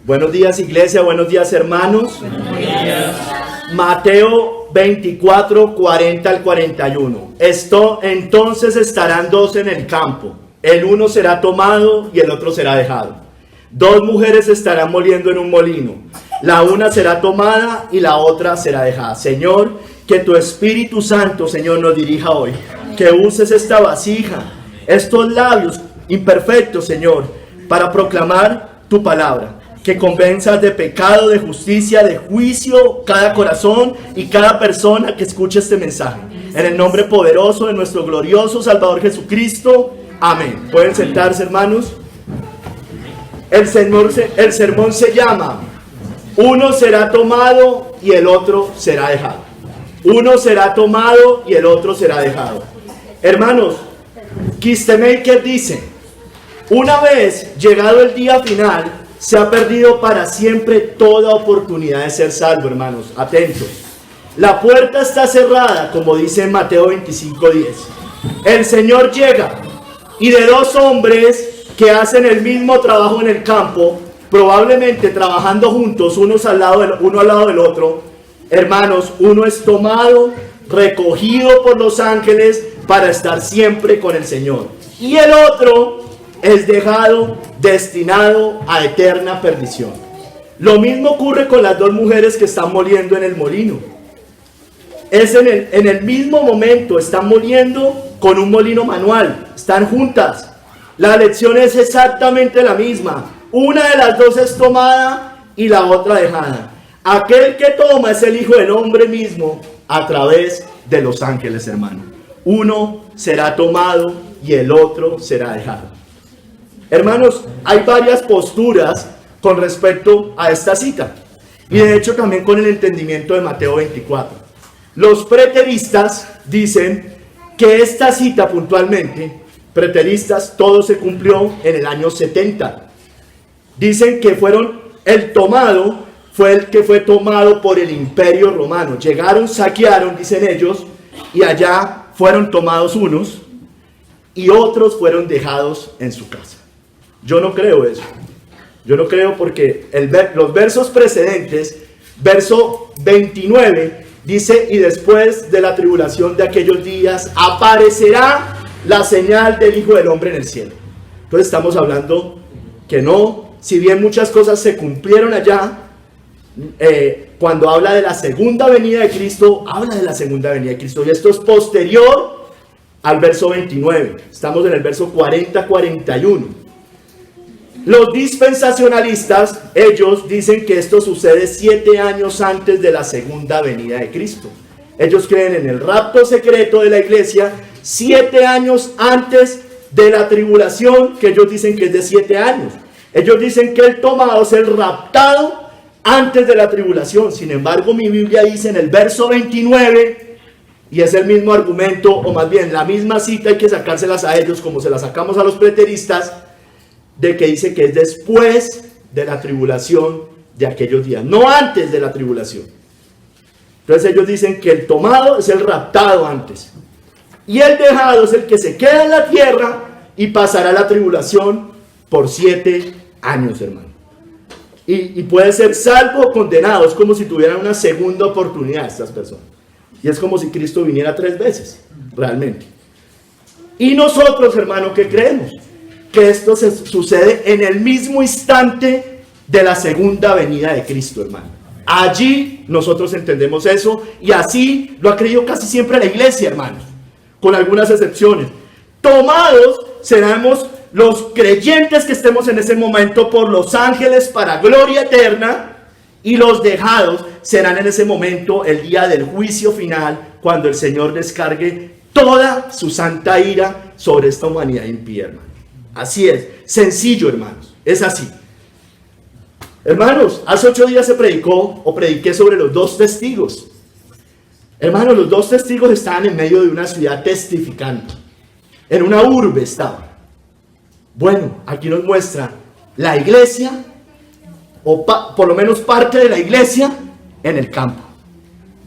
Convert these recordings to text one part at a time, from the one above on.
Buenos días, iglesia, buenos días, hermanos. Buenos días. Mateo 24, 40 al 41. Entonces estarán dos en el campo, el uno será tomado y el otro será dejado. Dos mujeres estarán moliendo en un molino, la una será tomada y la otra será dejada. Señor, que tu Espíritu Santo, Señor, nos dirija hoy, que uses esta vasija, estos labios imperfectos, Señor, para proclamar tu palabra. Que convenzas de pecado, de justicia, de juicio cada corazón y cada persona que escuche este mensaje. En el nombre poderoso de nuestro glorioso Salvador Jesucristo. Amén. Pueden sentarse, hermanos. El sermón se llama: uno será tomado y el otro será dejado. Uno será tomado y el otro será dejado. Hermanos, Kistemaker dice: una vez llegado el día final, se ha perdido para siempre toda oportunidad de ser salvo, hermanos. Atentos. La puerta está cerrada, como dice en Mateo 25:10. El Señor llega y de dos hombres que hacen el mismo trabajo en el campo, probablemente trabajando juntos, uno al lado del otro, hermanos, uno es tomado, recogido por los ángeles para estar siempre con el Señor. Y el otro es dejado, destinado a eterna perdición. Lo mismo ocurre con las dos mujeres que están moliendo en el molino. Es en el mismo momento, están moliendo con un molino manual, están juntas. La lección es exactamente la misma. Una de las dos es tomada y la otra dejada. Aquel que toma es el Hijo del Hombre mismo a través de los ángeles, hermano. Uno será tomado y el otro será dejado. Hermanos, hay varias posturas con respecto a esta cita. Y de hecho también con el entendimiento de Mateo 24. Los preteristas dicen que esta cita puntualmente, preteristas, todo se cumplió en el año 70. Dicen que el tomado fue el que fue tomado por el Imperio Romano. Llegaron, saquearon, dicen ellos, y allá fueron tomados unos y otros fueron dejados en su casa. Yo no creo eso. Yo no creo porque los versos precedentes, verso 29, dice: y después de la tribulación de aquellos días aparecerá la señal del Hijo del Hombre en el cielo. Entonces estamos hablando que no, si bien muchas cosas se cumplieron allá, cuando habla de la segunda venida de Cristo, habla de la segunda venida de Cristo. Y esto es posterior al verso 29. Estamos en el verso 40-41. Los dispensacionalistas, ellos dicen que esto sucede 7 años antes de la segunda venida de Cristo. Ellos creen en el rapto secreto de la iglesia 7 años antes de la tribulación, que ellos dicen que es de 7 años. Ellos dicen que el tomado es el raptado antes de la tribulación. Sin embargo, mi Biblia dice en el verso 29, y es el mismo argumento, o más bien la misma cita, hay que sacárselas a ellos como se las sacamos a los preteristas, de que dice que es después de la tribulación de aquellos días, no antes de la tribulación. Entonces ellos dicen que el tomado es el raptado antes, y el dejado es el que se queda en la tierra y pasará la tribulación por 7 años, hermano. Y puede ser salvo o condenado. Es como si tuvieran una segunda oportunidad estas personas. Y es como si Cristo viniera 3 veces, realmente. Y nosotros, hermano, ¿qué creemos? Que esto sucede en el mismo instante de la segunda venida de Cristo, hermano. Allí nosotros entendemos eso, y así lo ha creído casi siempre la iglesia, hermanos, con algunas excepciones. Tomados seremos los creyentes que estemos en ese momento por los ángeles para gloria eterna, y los dejados serán en ese momento el día del juicio final, cuando el Señor descargue toda su santa ira sobre esta humanidad impía, hermano. Así es, sencillo, hermanos, es así. Hermanos, hace 8 días prediqué sobre los 2 testigos. Hermanos, los 2 testigos estaban en medio de una ciudad testificando. En una urbe estaban. Bueno, aquí nos muestra la iglesia, o por lo menos parte de la iglesia, en el campo.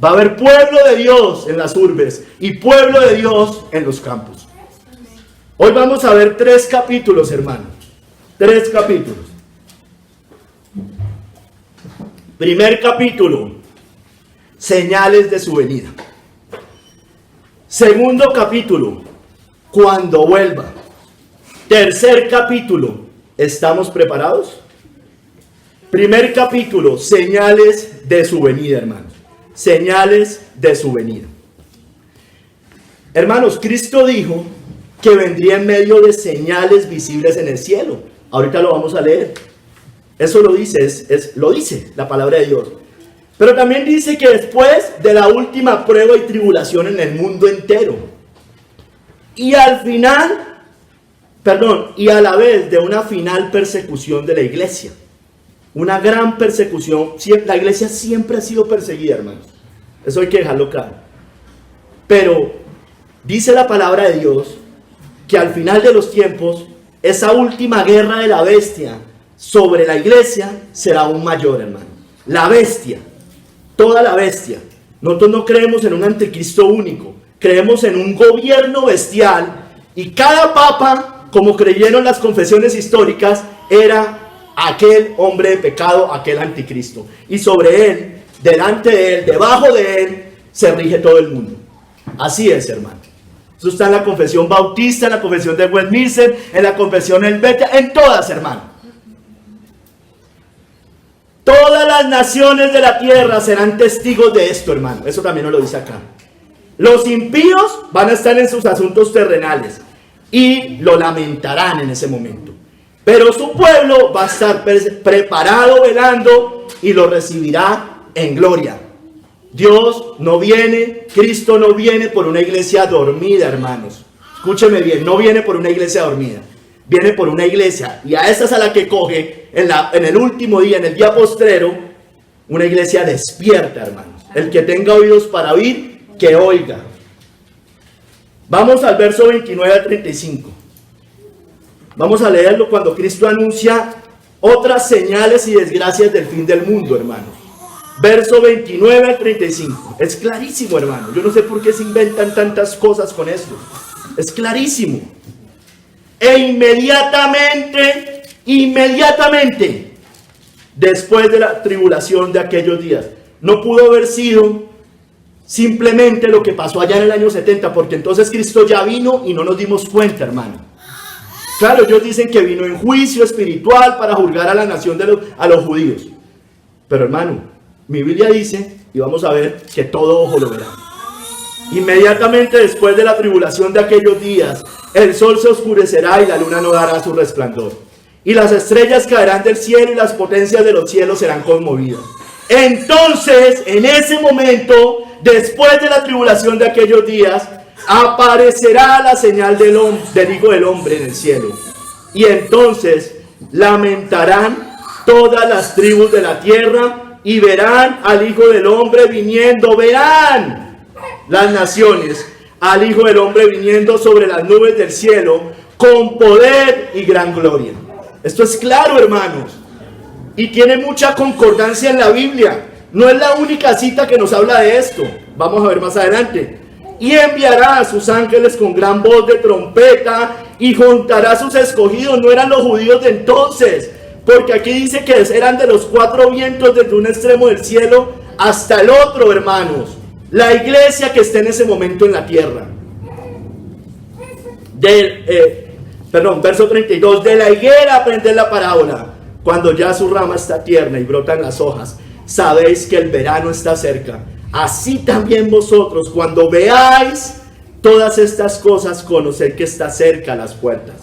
Va a haber pueblo de Dios en las urbes y pueblo de Dios en los campos. Hoy vamos a ver 3 capítulos, hermanos. 3 capítulos. Primer capítulo, señales de su venida. Segundo capítulo, cuando vuelva. Tercer capítulo, ¿estamos preparados? Primer capítulo, señales de su venida, hermanos. Señales de su venida. Hermanos, Cristo dijo que vendría en medio de señales visibles en el cielo. Ahorita lo vamos a leer. Eso lo dice, lo dice la palabra de Dios. Pero también dice que después de la última prueba y tribulación en el mundo entero, y al final, y a la vez de una final persecución de la iglesia. Una gran persecución. La iglesia siempre ha sido perseguida, hermanos. Eso hay que dejarlo claro. Pero dice la palabra de Dios que al final de los tiempos, esa última guerra de la bestia sobre la iglesia será aún mayor, hermano. La bestia, toda la bestia. Nosotros no creemos en un anticristo único, creemos en un gobierno bestial, y cada papa, como creyeron las confesiones históricas, era aquel hombre de pecado, aquel anticristo, y sobre él, delante de él, debajo de él, se rige todo el mundo. Así es, hermano. Eso está en la confesión bautista, en la confesión de Westminster, en la confesión helvética, en todas, hermano. Todas las naciones de la tierra serán testigos de esto, hermano. Eso también nos lo dice acá. Los impíos van a estar en sus asuntos terrenales y lo lamentarán en ese momento. Pero su pueblo va a estar preparado, velando, y lo recibirá en gloria. Dios no viene, Cristo no viene por una iglesia dormida, hermanos. Escúcheme bien, no viene por una iglesia dormida. Viene por una iglesia, y a esa es a la que coge en el último día, en el día postrero, una iglesia despierta, hermanos. El que tenga oídos para oír, que oiga. Vamos al verso 29 al 35. Vamos a leerlo cuando Cristo anuncia otras señales y desgracias del fin del mundo, hermanos. Verso 29 al 35. Es clarísimo, hermano. Yo no sé por qué se inventan tantas cosas con esto. Es clarísimo. E inmediatamente, después de la tribulación de aquellos días, no pudo haber sido simplemente lo que pasó allá en el año 70, porque entonces Cristo ya vino y no nos dimos cuenta, hermano. Claro, ellos dicen que vino en juicio espiritual para juzgar a la nación a los judíos. Pero, hermano, mi Biblia dice, y vamos a ver, que todo ojo lo verá. Inmediatamente después de la tribulación de aquellos días, el sol se oscurecerá y la luna no dará su resplandor. Y las estrellas caerán del cielo y las potencias de los cielos serán conmovidas. Entonces, en ese momento, después de la tribulación de aquellos días, aparecerá la señal del Hijo del Hombre en el cielo. Y entonces lamentarán todas las tribus de la tierra y verán al Hijo del Hombre viniendo. Verán las naciones al Hijo del Hombre viniendo sobre las nubes del cielo con poder y gran gloria. Esto es claro, hermanos, y tiene mucha concordancia en la Biblia. No es la única cita que nos habla de esto. Vamos a ver más adelante. Y enviará a sus ángeles con gran voz de trompeta y juntará a sus escogidos. No eran los judíos de entonces, porque aquí dice que eran de los cuatro vientos, desde un extremo del cielo hasta el otro, hermanos. La iglesia que está en ese momento en la tierra. Verso 32. De la higuera aprended la parábola. Cuando ya su rama está tierna y brotan las hojas, sabéis que el verano está cerca. Así también vosotros, cuando veáis todas estas cosas, conoced que está cerca a las puertas.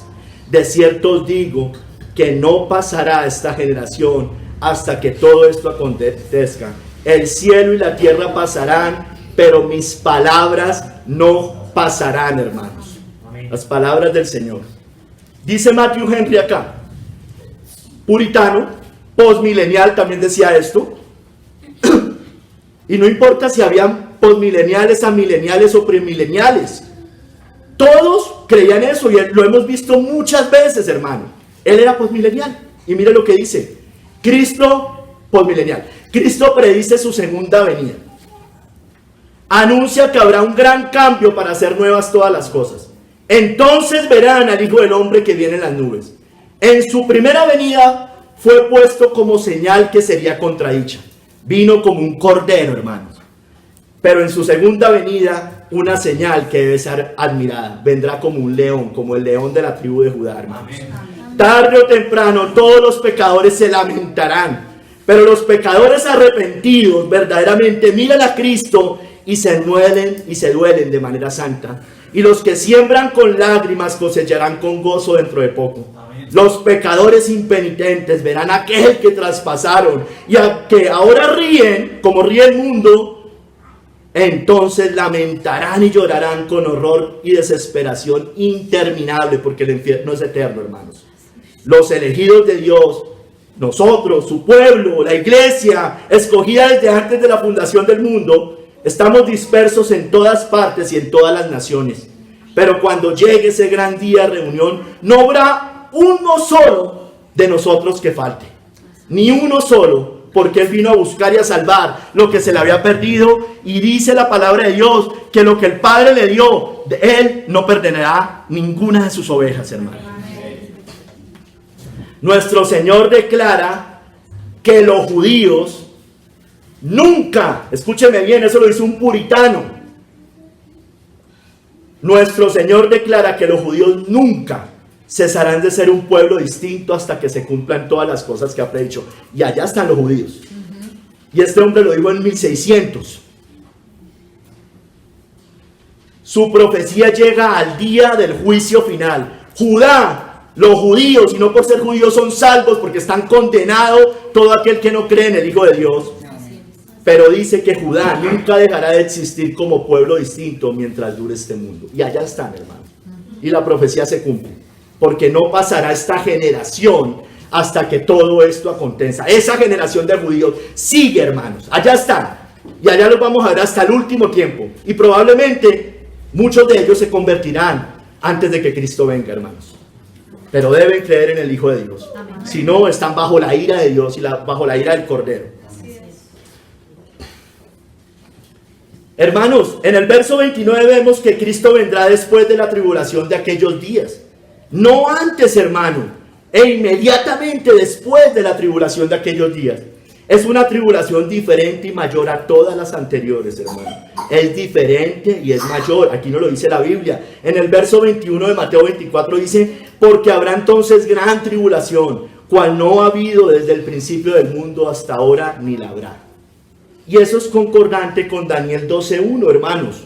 De cierto os digo que no pasará esta generación hasta que todo esto acontezca. El cielo y la tierra pasarán, pero mis palabras no pasarán, hermanos. Amén. Las palabras del Señor. Dice Matthew Henry acá, puritano, postmilenial, también decía esto. Y no importa si habían postmileniales, amileniales o premileniales. Todos creían eso y lo hemos visto muchas veces, hermano. Él era postmilenial. Y mire lo que dice. Cristo, postmilenial. Cristo predice su segunda venida. Anuncia que habrá un gran cambio para hacer nuevas todas las cosas. Entonces verán al Hijo del Hombre que viene en las nubes. En su primera venida fue puesto como señal que sería contradicha. Vino como un cordero, hermanos. Pero en su segunda venida, una señal que debe ser admirada. Vendrá como un león, como el león de la tribu de Judá, hermanos. Amén. Tarde o temprano, todos los pecadores se lamentarán. Pero los pecadores arrepentidos, verdaderamente, miran a Cristo y se duelen de manera santa. Y los que siembran con lágrimas cosecharán con gozo dentro de poco. Amén. Los pecadores impenitentes verán a aquel que traspasaron y a que ahora ríen, como ríe el mundo. Entonces lamentarán y llorarán con horror y desesperación interminable, porque el infierno es eterno, hermanos. Los elegidos de Dios, nosotros, su pueblo, la iglesia, escogida desde antes de la fundación del mundo, estamos dispersos en todas partes y en todas las naciones. Pero cuando llegue ese gran día de reunión, no habrá uno solo de nosotros que falte. Ni uno solo, porque Él vino a buscar y a salvar lo que se le había perdido. Y dice la palabra de Dios que lo que el Padre le dio, de Él no perderá ninguna de sus ovejas, hermano. Nuestro Señor declara que los judíos nunca, escúcheme bien, eso lo dice un puritano. Nuestro Señor declara que los judíos nunca cesarán de ser un pueblo distinto hasta que se cumplan todas las cosas que ha predicho. Y allá están los judíos. Y este hombre lo dijo en 1600. Su profecía llega al día del juicio final. Judá, los judíos, y no por ser judíos, son salvos porque están condenados todo aquel que no cree en el Hijo de Dios. Pero dice que Judá nunca dejará de existir como pueblo distinto mientras dure este mundo. Y allá están, hermanos. Y la profecía se cumple. Porque no pasará esta generación hasta que todo esto acontezca. Esa generación de judíos sigue, hermanos. Allá están. Y allá los vamos a ver hasta el último tiempo. Y probablemente muchos de ellos se convertirán antes de que Cristo venga, hermanos. Pero deben creer en el Hijo de Dios. Amén. Si no, están bajo la ira de Dios y bajo la ira del Cordero. Hermanos, en el verso 29 vemos que Cristo vendrá después de la tribulación de aquellos días. No antes, hermano, e inmediatamente después de la tribulación de aquellos días. Es una tribulación diferente y mayor a todas las anteriores, hermano. Es diferente y es mayor. Aquí no lo dice la Biblia. En el verso 21 de Mateo 24 dice: porque habrá entonces gran tribulación, cual no ha habido desde el principio del mundo hasta ahora, ni la habrá. Y eso es concordante con Daniel 12:1, hermanos.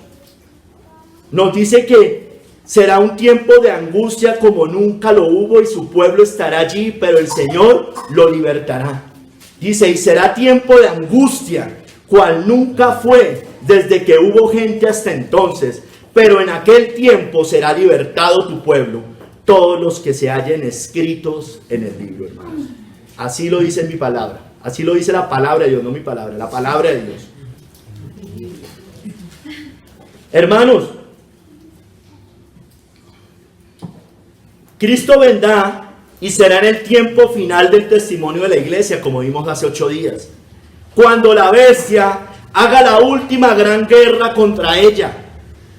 Nos dice que será un tiempo de angustia como nunca lo hubo, y su pueblo estará allí, pero el Señor lo libertará. Dice: y será tiempo de angustia, cual nunca fue desde que hubo gente hasta entonces, pero en aquel tiempo será libertado tu pueblo, todos los que se hallen escritos en el libro, hermanos. Así lo dice mi palabra. Así lo dice la palabra de Dios, no mi palabra, la palabra de Dios. Hermanos, Cristo vendrá y será en el tiempo final del testimonio de la iglesia, como vimos hace 8 días. Cuando la bestia haga la última gran guerra contra ella.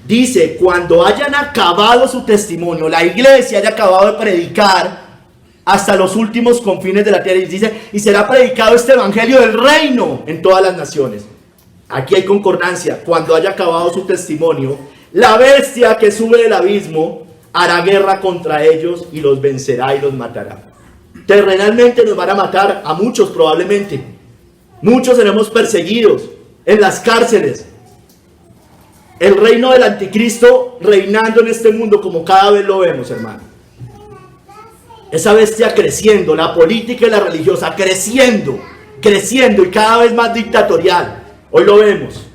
Dice, cuando hayan acabado su testimonio, la iglesia haya acabado de predicar hasta los últimos confines de la tierra, y dice, y será predicado este evangelio del reino en todas las naciones. Aquí hay concordancia. Cuando haya acabado su testimonio, la bestia que sube del abismo hará guerra contra ellos y los vencerá y los matará. Terrenalmente nos van a matar a muchos, probablemente. Muchos seremos perseguidos en las cárceles. El reino del anticristo reinando en este mundo como cada vez lo vemos, hermano. Esa bestia creciendo, la política y la religiosa creciendo y cada vez más dictatorial. Hoy lo vemos.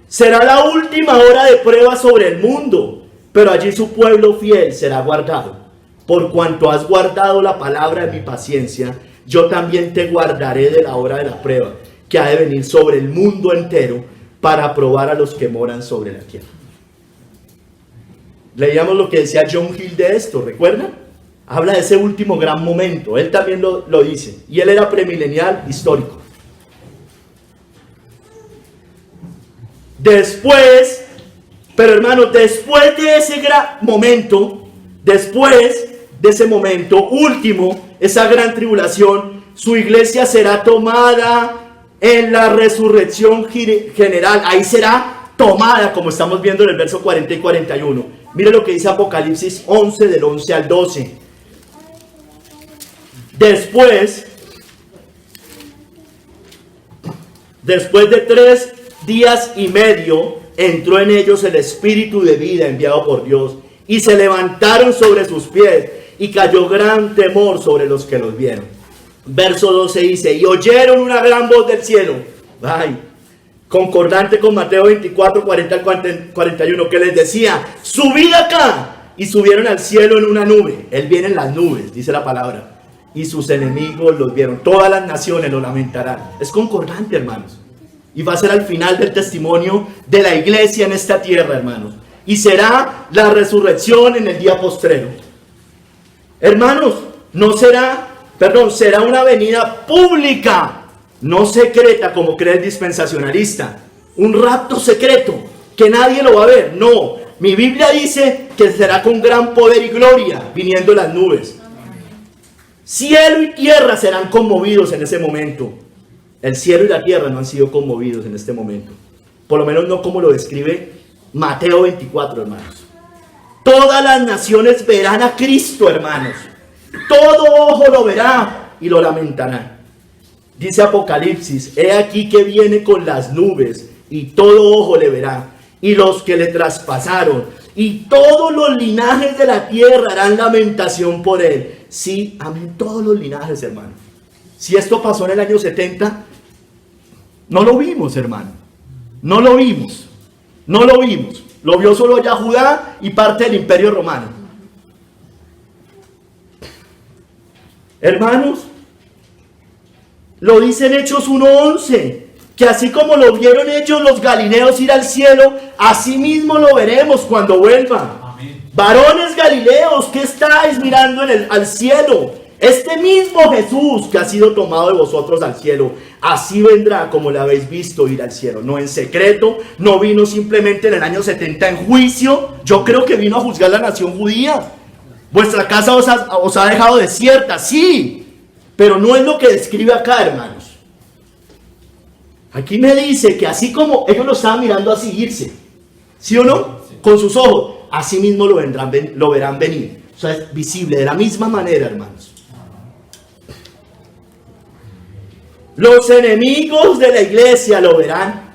Será la última hora de prueba sobre el mundo, pero allí su pueblo fiel será guardado. Por cuanto has guardado la palabra de mi paciencia, yo también te guardaré de la hora de la prueba, que ha de venir sobre el mundo entero para probar a los que moran sobre la tierra. Leíamos lo que decía John Hill de esto, ¿recuerdan? Habla de ese último gran momento. Él también lo dice. Y él era premilenial histórico. Después, pero hermanos, después de ese gran momento, después de ese momento último, esa gran tribulación, su iglesia será tomada en la resurrección general. Ahí será tomada, como estamos viendo en el verso 40 y 41. Mire lo que dice Apocalipsis 11, del 11 al 12. Después de 3 días y medio, entró en ellos el espíritu de vida enviado por Dios, y se levantaron sobre sus pies, y cayó gran temor sobre los que los vieron. Verso 12 dice, y oyeron una gran voz del cielo, concordante con Mateo 24, 40 al 41, que les decía, subid acá, y subieron al cielo en una nube. Él viene en las nubes, dice la palabra, y sus enemigos los vieron. Todas las naciones lo lamentarán. Es concordante, hermanos. Y va a ser al final del testimonio de la iglesia en esta tierra, hermanos. Y será la resurrección en el día postrero. Hermanos, será una venida pública, no secreta como cree el dispensacionalista. Un rapto secreto, que nadie lo va a ver. No, mi Biblia dice que será con gran poder y gloria, viniendo las nubes. Cielo y tierra serán conmovidos en ese momento. El cielo y la tierra no han sido conmovidos en este momento. Por lo menos no como lo describe Mateo 24, hermanos. Todas las naciones verán a Cristo, hermanos. Todo ojo lo verá y lo lamentará. Dice Apocalipsis, he aquí que viene con las nubes y todo ojo le verá. Y los que le traspasaron y todos los linajes de la tierra harán lamentación por él. Sí, amén, todos los linajes, hermano. Si esto pasó en el año 70, no lo vimos, hermano. No lo vimos. Lo vio solo ya Judá y parte del Imperio Romano. Hermanos, lo dice en Hechos 1:11, que así como lo vieron ellos los galileos ir al cielo, así mismo lo veremos cuando vuelva. Amén. Varones galileos, ¿qué estáis mirando al cielo? Este mismo Jesús que ha sido tomado de vosotros al cielo, así vendrá como le habéis visto ir al cielo. No en secreto, no vino simplemente en el año 70 en juicio. Yo creo que vino a juzgar la nación judía. Vuestra casa os ha dejado desierta, sí, pero no es lo que describe acá, hermanos. Aquí me dice que así como ellos lo estaban mirando así irse, ¿sí o no? Con sus ojos, así mismo lo verán venir. O sea, es visible de la misma manera, hermanos. Los enemigos de la iglesia lo verán.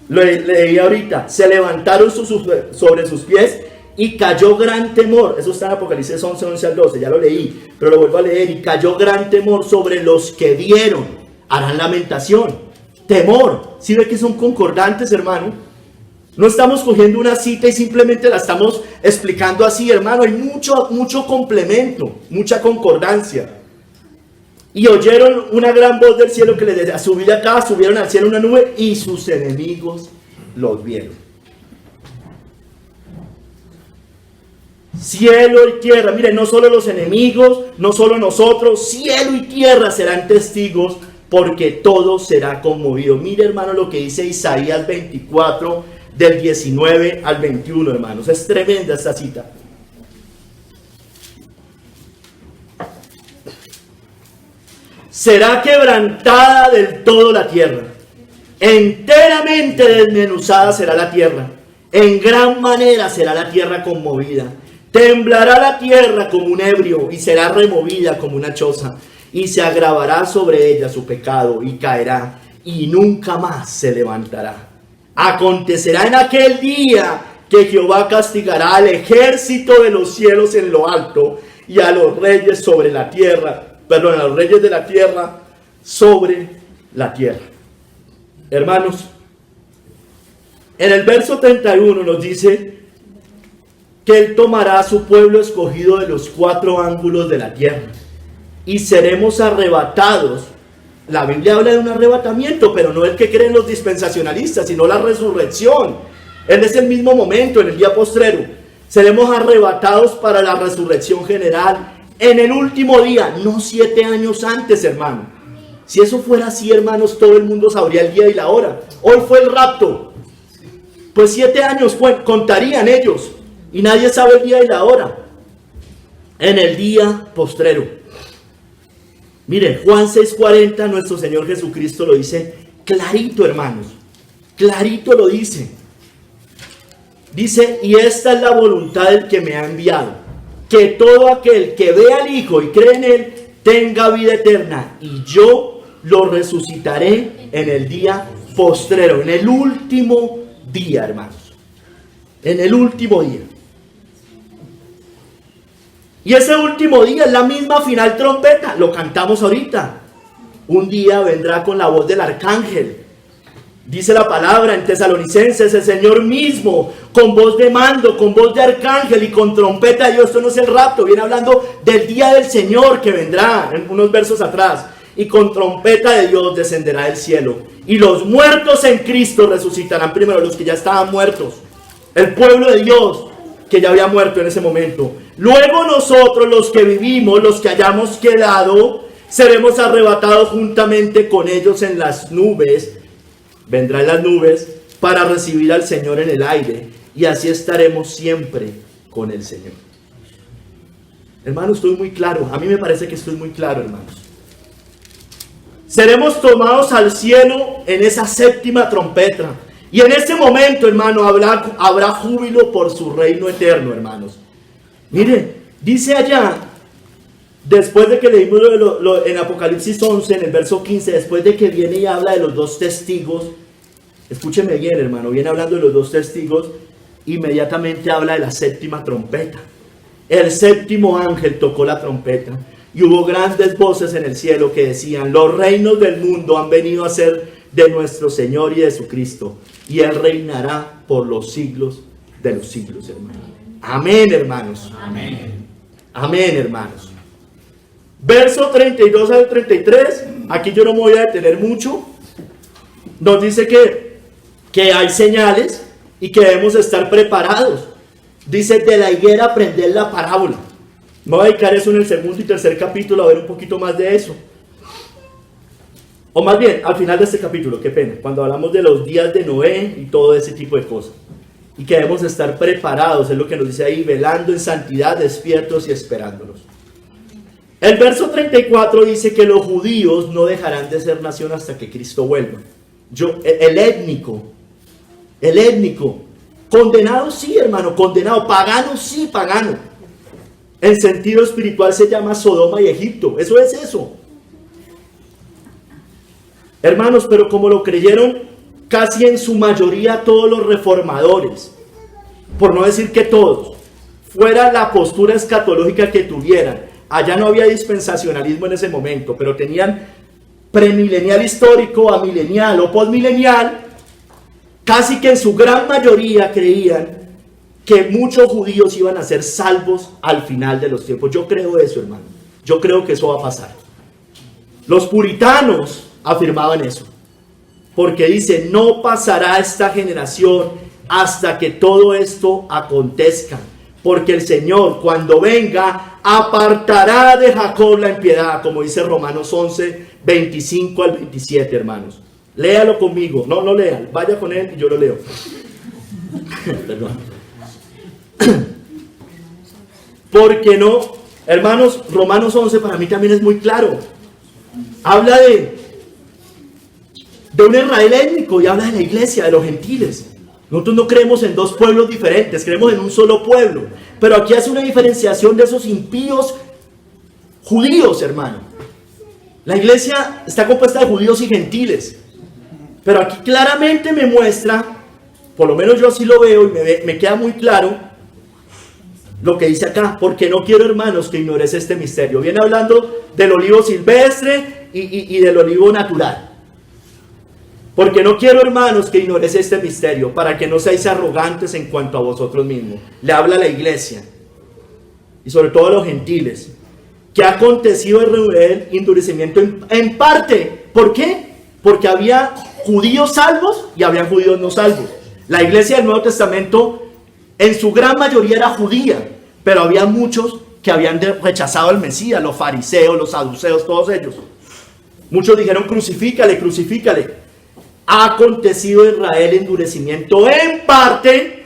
Lo leí ahorita. Se levantaron sobre sus pies y cayó gran temor. Eso está en Apocalipsis 11, 11 al 12. Ya lo leí, pero lo vuelvo a leer. Y cayó gran temor sobre los que vieron. Harán lamentación. Temor. ¿Sí ve que son concordantes, hermano? No estamos cogiendo una cita y simplemente la estamos explicando así, hermano. Hay mucho complemento, mucha concordancia. Y oyeron una gran voz del cielo que les decía, subid acá, subieron al cielo una nube y sus enemigos los vieron. Cielo y tierra, miren, no solo los enemigos, no solo nosotros, cielo y tierra serán testigos porque todo será conmovido. Mire, hermano, lo que dice Isaías 24, del 19 al 21, hermanos. Es tremenda esta cita. Será quebrantada del todo la tierra, enteramente desmenuzada será la tierra, en gran manera será la tierra conmovida, temblará la tierra como un ebrio y será removida como una choza, y se agravará sobre ella su pecado y caerá y nunca más se levantará. Acontecerá en aquel día que Jehová castigará al ejército de los cielos en lo alto y a los reyes sobre la tierra, a los reyes de la tierra sobre la tierra. Hermanos, en el verso 31 nos dice que Él tomará a su pueblo escogido de los 4 ángulos de la tierra y seremos arrebatados. La Biblia habla de un arrebatamiento, pero no el que creen los dispensacionalistas, sino la resurrección. Él es el mismo momento, en el día postrero. Seremos arrebatados para la resurrección general en el último día, no 7 años antes, hermano. Si eso fuera así, hermanos, todo el mundo sabría el día y la hora. Hoy fue el rapto. Pues 7 años contarían ellos. Y nadie sabe el día y la hora. En el día postrero. Mire, Juan 6:40, nuestro Señor Jesucristo lo dice clarito, hermanos. Clarito lo dice. Dice, y esta es la voluntad del que me ha enviado, que todo aquel que ve al Hijo y cree en Él, tenga vida eterna, y yo lo resucitaré en el día postrero, en el último día, hermanos. En el último día. Y ese último día es la misma final trompeta, lo cantamos ahorita. Un día vendrá con la voz del arcángel. Dice la palabra en Tesalonicenses, el Señor mismo, con voz de mando, con voz de arcángel y con trompeta de Dios. Esto no es el rapto, viene hablando del día del Señor que vendrá, en unos versos atrás. Y con trompeta de Dios descenderá del cielo. Y los muertos en Cristo resucitarán primero, los que ya estaban muertos. El pueblo de Dios que ya había muerto en ese momento. Luego nosotros, los que vivimos, los que hayamos quedado, seremos arrebatados juntamente con ellos en las nubes. Vendrán las nubes para recibir al Señor en el aire, y así estaremos siempre con el Señor. Hermanos, estoy muy claro. A mí me parece que estoy muy claro, hermanos. Seremos tomados al cielo en esa séptima trompeta. Y en ese momento, hermano, habrá júbilo por su reino eterno, hermanos. Mire, dice allá, después de que leímos en Apocalipsis 11, en el verso 15, después de que viene y habla de los dos testigos, escúcheme bien, hermano, viene hablando de los dos testigos, inmediatamente habla de la séptima trompeta. El séptimo ángel tocó la trompeta y hubo grandes voces en el cielo que decían, los reinos del mundo han venido a ser de nuestro Señor y de su Cristo, y Él reinará por los siglos de los siglos, hermanos. Amén, hermanos. Amén. Amén, hermanos. Verso 32 al 33, aquí yo no me voy a detener mucho. Nos dice que hay señales y que debemos estar preparados. Dice, de la higuera aprender la parábola. Me voy a dedicar eso en el segundo y tercer capítulo, a ver un poquito más de eso. O más bien, al final de este capítulo, qué pena, cuando hablamos de los días de Noé y todo ese tipo de cosas. Y que debemos estar preparados, es lo que nos dice ahí, velando en santidad, despiertos y esperándolos. El verso 34 dice que los judíos no dejarán de ser nación hasta que Cristo vuelva. El étnico, condenado sí, hermano, condenado, pagano sí, pagano. En sentido espiritual se llama Sodoma y Egipto, eso es eso. Hermanos, pero como lo creyeron casi en su mayoría todos los reformadores, por no decir que todos, fuera la postura escatológica que tuvieran, allá no había dispensacionalismo en ese momento, pero tenían premilenial histórico, amilenial o postmilenial, casi que en su gran mayoría creían que muchos judíos iban a ser salvos al final de los tiempos. Yo creo eso, hermano. Yo creo que eso va a pasar. Los puritanos afirmaban eso, porque dice, no pasará esta generación hasta que todo esto acontezca, porque el Señor cuando venga apartará de Jacob la impiedad, como dice Romanos 11, 25 al 27, hermanos. Léalo conmigo, no lea, vaya con él y yo lo leo. Perdón. Porque no, hermanos, Romanos 11 para mí también es muy claro. Habla de un Israel étnico y habla de la iglesia, de los gentiles. Nosotros no creemos en dos pueblos diferentes, creemos en un solo pueblo. Pero aquí hace una diferenciación de esos impíos judíos, hermano. La iglesia está compuesta de judíos y gentiles. Pero aquí claramente me muestra, por lo menos yo así lo veo y me queda muy claro lo que dice acá. Porque no quiero, hermanos, que ignores este misterio. Viene hablando del olivo silvestre y del olivo natural. Porque no quiero, hermanos, que ignores este misterio, para que no seáis arrogantes en cuanto a vosotros mismos. Le habla a la iglesia, y sobre todo a los gentiles, que ha acontecido el endurecimiento en parte. ¿Por qué? Porque había judíos salvos y había judíos no salvos. La iglesia del Nuevo Testamento, en su gran mayoría era judía, pero había muchos que habían rechazado al Mesías, los fariseos, los saduceos, todos ellos. Muchos dijeron, crucifícale, crucifícale. Ha acontecido en Israel endurecimiento en parte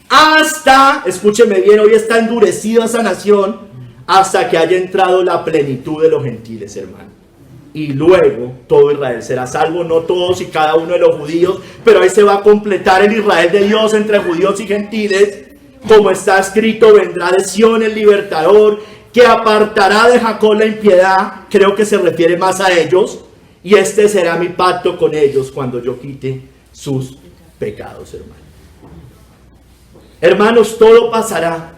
hasta, escúcheme bien, hoy está endurecida esa nación hasta que haya entrado la plenitud de los gentiles, hermano. y luego todo Israel será salvo, no todos y cada uno de los judíos, pero ahí se va a completar el Israel de Dios entre judíos y gentiles, como está escrito, vendrá de Sión el libertador, que apartará de Jacob la impiedad, creo que se refiere más a ellos, y este será mi pacto con ellos cuando yo quite sus pecados, hermanos. Hermanos, todo pasará,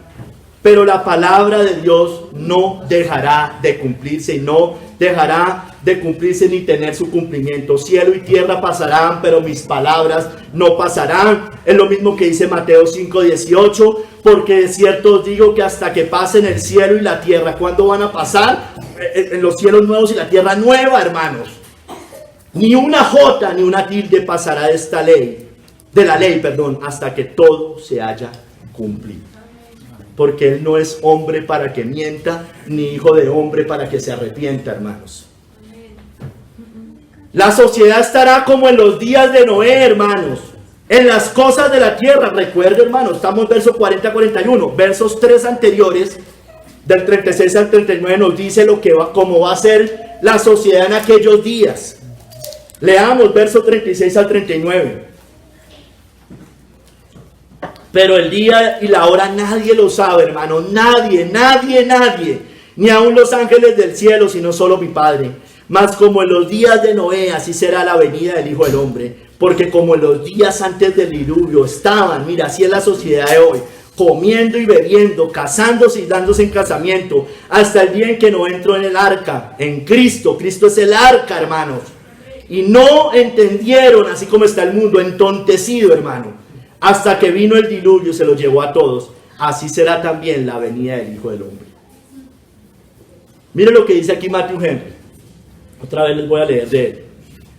pero la palabra de Dios no dejará de cumplirse, y no dejará de cumplirse ni tener su cumplimiento. Cielo y tierra pasarán, pero mis palabras no pasarán. Es lo mismo que dice Mateo 5:18, porque de cierto os digo que hasta que pasen el cielo y la tierra. ¿Cuándo van a pasar? En los cielos nuevos y la tierra nueva, hermanos. Ni una jota ni una tilde pasará de la ley, hasta que todo se haya cumplido. Porque Él no es hombre para que mienta, ni hijo de hombre para que se arrepienta, hermanos. La sociedad estará como en los días de Noé, hermanos, en las cosas de la tierra. Recuerda, hermanos, estamos versos 40-41, versos 3 anteriores, del 36 al 39, nos dice cómo va a ser la sociedad en aquellos días. Leamos versos 36 al 39. Pero el día y la hora nadie lo sabe, hermano. Nadie, ni aun los ángeles del cielo, sino solo mi Padre. Mas como en los días de Noé, así será la venida del Hijo del Hombre. Porque como en los días antes del diluvio estaban, mira, así es la sociedad de hoy, comiendo y bebiendo, casándose y dándose en casamiento, hasta el día en que no entró en el arca, en Cristo. Cristo es el arca, hermanos. Y no entendieron, así como está el mundo, entontecido, hermano. Hasta que vino el diluvio y se los llevó a todos. Así será también la venida del Hijo del Hombre. Miren lo que dice aquí Matthew Henry. Otra vez les voy a leer de él.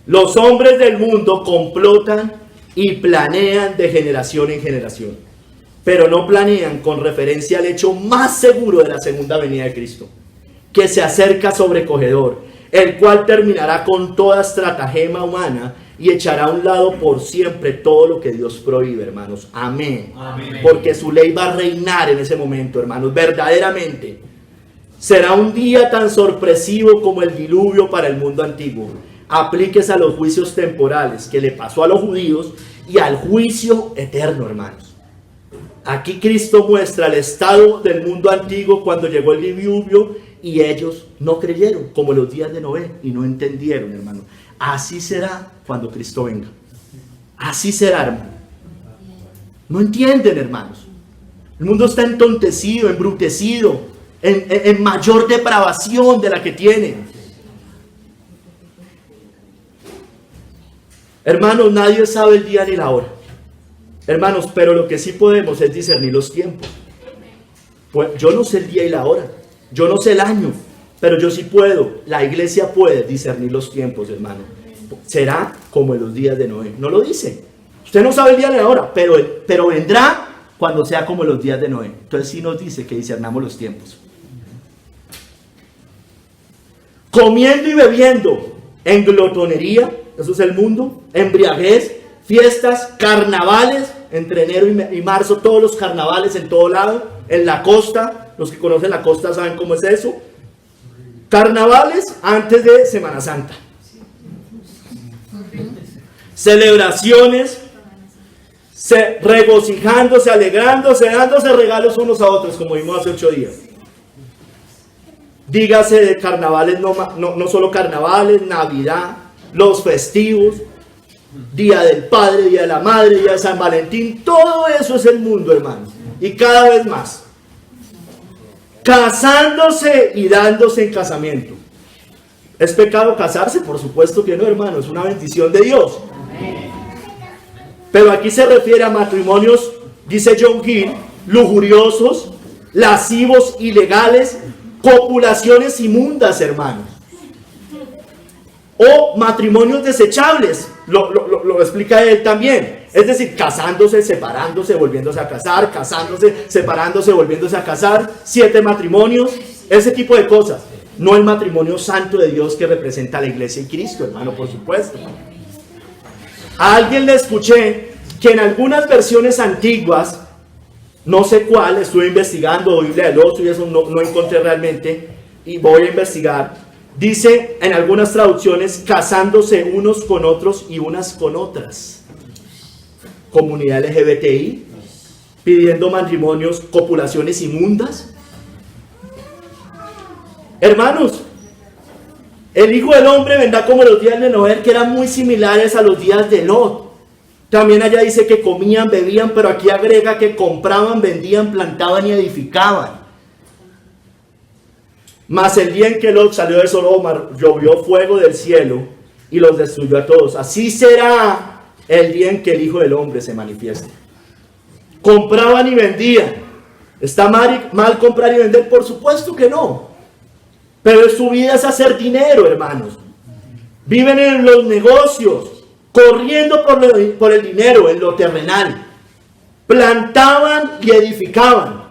Los hombres del mundo complotan y planean de generación en generación, pero no planean con referencia al hecho más seguro de la segunda venida de Cristo, que se acerca sobrecogedor, el cual terminará con toda estratagema humana y echará a un lado por siempre todo lo que Dios prohíbe, hermanos. Amén. Amén. Porque su ley va a reinar en ese momento, hermanos, verdaderamente. Será un día tan sorpresivo como el diluvio para el mundo antiguo. Aplíquese a los juicios temporales que le pasó a los judíos y al juicio eterno, hermanos. Aquí Cristo muestra el estado del mundo antiguo cuando llegó el diluvio y ellos no creyeron, como los días de Noé, y no entendieron, hermanos. Así será cuando Cristo venga. Así será, hermano. No entienden, hermanos. El mundo está entontecido, embrutecido, en mayor depravación de la que tienen. Hermanos, nadie sabe el día ni la hora. Hermanos, pero lo que sí podemos es discernir los tiempos. Pues yo no sé el día y la hora. Yo no sé el año. Pero yo sí puedo, la iglesia puede discernir los tiempos, hermano. Será como en los días de Noé. No lo dice. Usted no sabe el día ni la hora, pero vendrá cuando sea como en los días de Noé. Entonces sí nos dice que discernamos los tiempos. Comiendo y bebiendo en glotonería, eso es el mundo, embriaguez, fiestas, carnavales, entre enero y marzo, todos los carnavales en todo lado, en la costa, los que conocen la costa saben cómo es eso. Carnavales antes de Semana Santa. Celebraciones, regocijándose, alegrándose, dándose regalos unos a otros, como vimos hace 8 días. Dígase de carnavales, no solo carnavales, Navidad, los festivos, Día del Padre, Día de la Madre, Día de San Valentín, todo eso es el mundo, hermanos, y cada vez más. Casándose y dándose en casamiento. ¿Es pecado casarse? Por supuesto que no, hermano, es una bendición de Dios. Pero aquí se refiere a matrimonios, dice John Gill, lujuriosos, lascivos, ilegales, copulaciones inmundas, hermanos. O matrimonios desechables, lo explica él también. Es decir, casándose, separándose, volviéndose a casar, casándose, separándose, volviéndose a casar, 7 matrimonios, ese tipo de cosas. No el matrimonio santo de Dios que representa a la iglesia y Cristo, hermano, por supuesto. A alguien le escuché que en algunas versiones antiguas, no sé cuál, estuve investigando, Biblia del Oso y eso no encontré realmente, y voy a investigar, Dice en algunas traducciones, casándose unos con otros y unas con otras. Comunidad LGBTI, pidiendo matrimonios, copulaciones inmundas. Hermanos, el Hijo del Hombre vendrá como los días de Noé, que eran muy similares a los días de Lot. También allá dice que comían, bebían, pero aquí agrega que compraban, vendían, plantaban y edificaban. Mas el día en que Lot salió de Sodoma, llovió fuego del cielo y los destruyó a todos. Así será el día en que el Hijo del Hombre se manifieste. Compraban y vendían. ¿Está mal comprar y vender? Por supuesto que no. Pero su vida es hacer dinero, hermanos. Viven en los negocios, corriendo por el dinero, en lo terrenal. Plantaban y edificaban.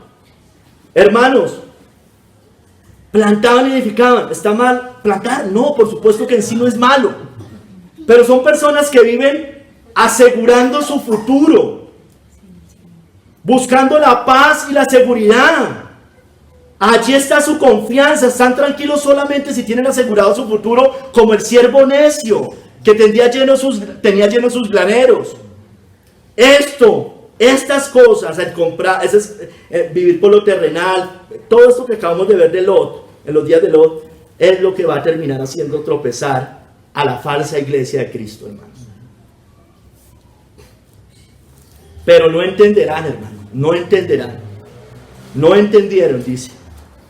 Hermanos, plantaban y edificaban. ¿Está mal plantar? No, por supuesto que en sí no es malo. Pero son personas que viven asegurando su futuro, buscando la paz y la seguridad. Allí está su confianza. Están tranquilos solamente si tienen asegurado su futuro, como el siervo necio que tenía llenos sus graneros. Estas cosas, el comprar, vivir por lo terrenal, todo esto que acabamos de ver de Lot, en los días de Lot, es lo que va a terminar haciendo tropezar a la falsa iglesia de Cristo, hermanos. Pero no entenderán, hermanos, no entenderán. No entendieron, dice.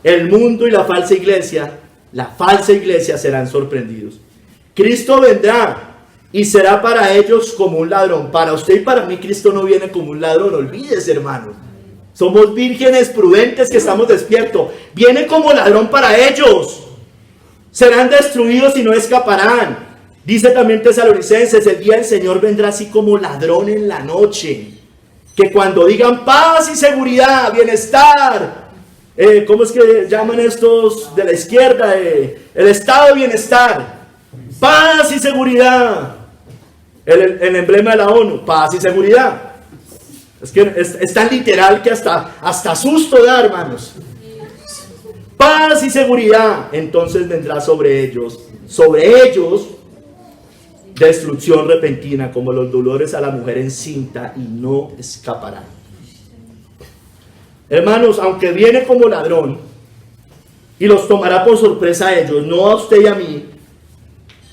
El mundo y la falsa iglesia serán sorprendidos. Cristo vendrá y será para ellos como un ladrón. Para usted y para mí Cristo no viene como un ladrón, olvídese, hermanos. Somos vírgenes prudentes que estamos despiertos. Viene como ladrón para ellos. Serán destruidos y no escaparán. Dice también Tesalonicenses, el día del Señor vendrá así como ladrón en la noche. Que cuando digan paz y seguridad, bienestar, ¿cómo es que llaman estos de la izquierda? El estado de bienestar, paz y seguridad. El emblema de la ONU, paz y seguridad. Es que es tan literal que hasta susto da, hermanos. Paz y seguridad. Entonces vendrá sobre ellos, destrucción repentina, como los dolores a la mujer encinta, y no escaparán. Hermanos, aunque viene como ladrón y los tomará por sorpresa a ellos, no a usted y a mí,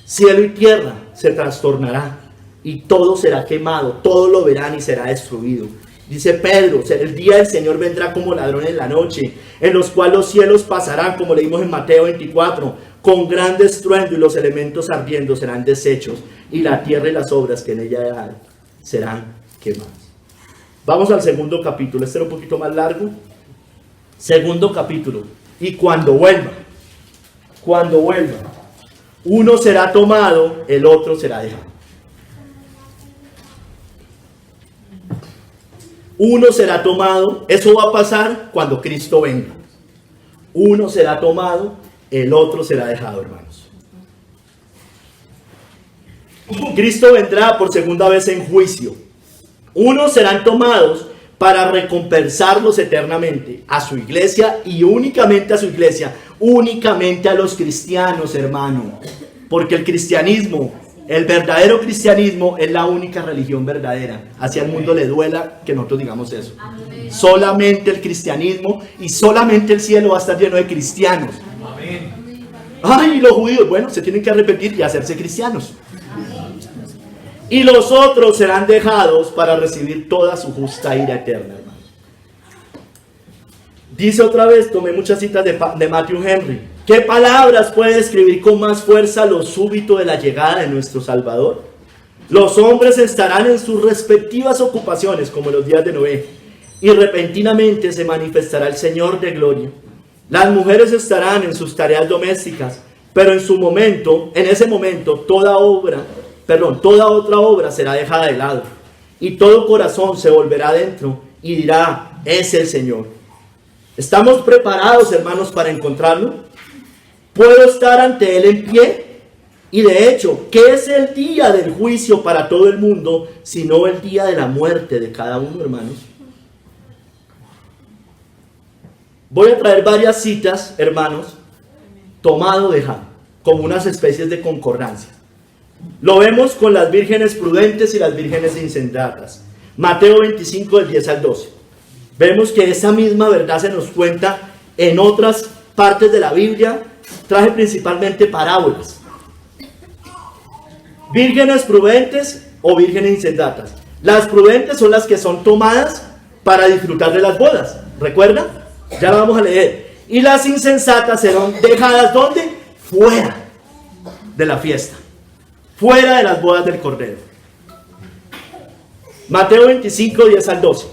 cielo y tierra se trastornará y todo será quemado, todo lo verán y será destruido. Dice Pedro, el día del Señor vendrá como ladrón en la noche, en los cuales los cielos pasarán, como leímos en Mateo 24, con gran estruendo, y los elementos ardiendo serán deshechos, y la tierra y las obras que en ella hay serán quemadas. Vamos al segundo capítulo. Este era un poquito más largo. Segundo capítulo. Y cuando vuelva, uno será tomado, el otro será dejado. Uno será tomado. Eso va a pasar cuando Cristo venga. Uno será tomado, el otro será dejado, hermanos. Cristo vendrá por segunda vez en juicio. Unos serán tomados para recompensarlos eternamente a su iglesia, y únicamente a su iglesia, únicamente a los cristianos, hermano. Porque el cristianismo, el verdadero cristianismo, es la única religión verdadera. Hacia el mundo le duela que nosotros digamos eso. Amén. Solamente el cristianismo, y solamente el cielo va a estar lleno de cristianos. Amén. Ay, los judíos, bueno, se tienen que arrepentir y hacerse cristianos. Y los otros serán dejados para recibir toda su justa ira eterna, hermano. Dice otra vez, tomé muchas citas de Matthew Henry. ¿Qué palabras puede describir con más fuerza lo súbito de la llegada de nuestro Salvador? Los hombres estarán en sus respectivas ocupaciones, como en los días de Noé, y repentinamente se manifestará el Señor de gloria. Las mujeres estarán en sus tareas domésticas, pero en ese momento, toda otra obra será dejada de lado, y todo corazón se volverá adentro y dirá, es el Señor. ¿Estamos preparados, hermanos, para encontrarlo? ¿Puedo estar ante Él en pie? Y de hecho, ¿qué es el día del juicio para todo el mundo, sino el día de la muerte de cada uno, hermanos? Voy a traer varias citas, hermanos, tomado, dejado. como unas especies de concordancia. Lo vemos con las vírgenes prudentes y las vírgenes insensatas. Mateo 25, del 10 al 12. Vemos que esa misma verdad se nos cuenta en otras partes de la Biblia. Traje principalmente parábolas. Vírgenes prudentes o vírgenes insensatas. Las prudentes son las que son tomadas para disfrutar de las bodas. ¿Recuerdan? Ya lo vamos a leer. Y las insensatas serán dejadas ¿dónde? Fuera de la fiesta. Fuera de las bodas del Cordero. Mateo 25, 10 al 12.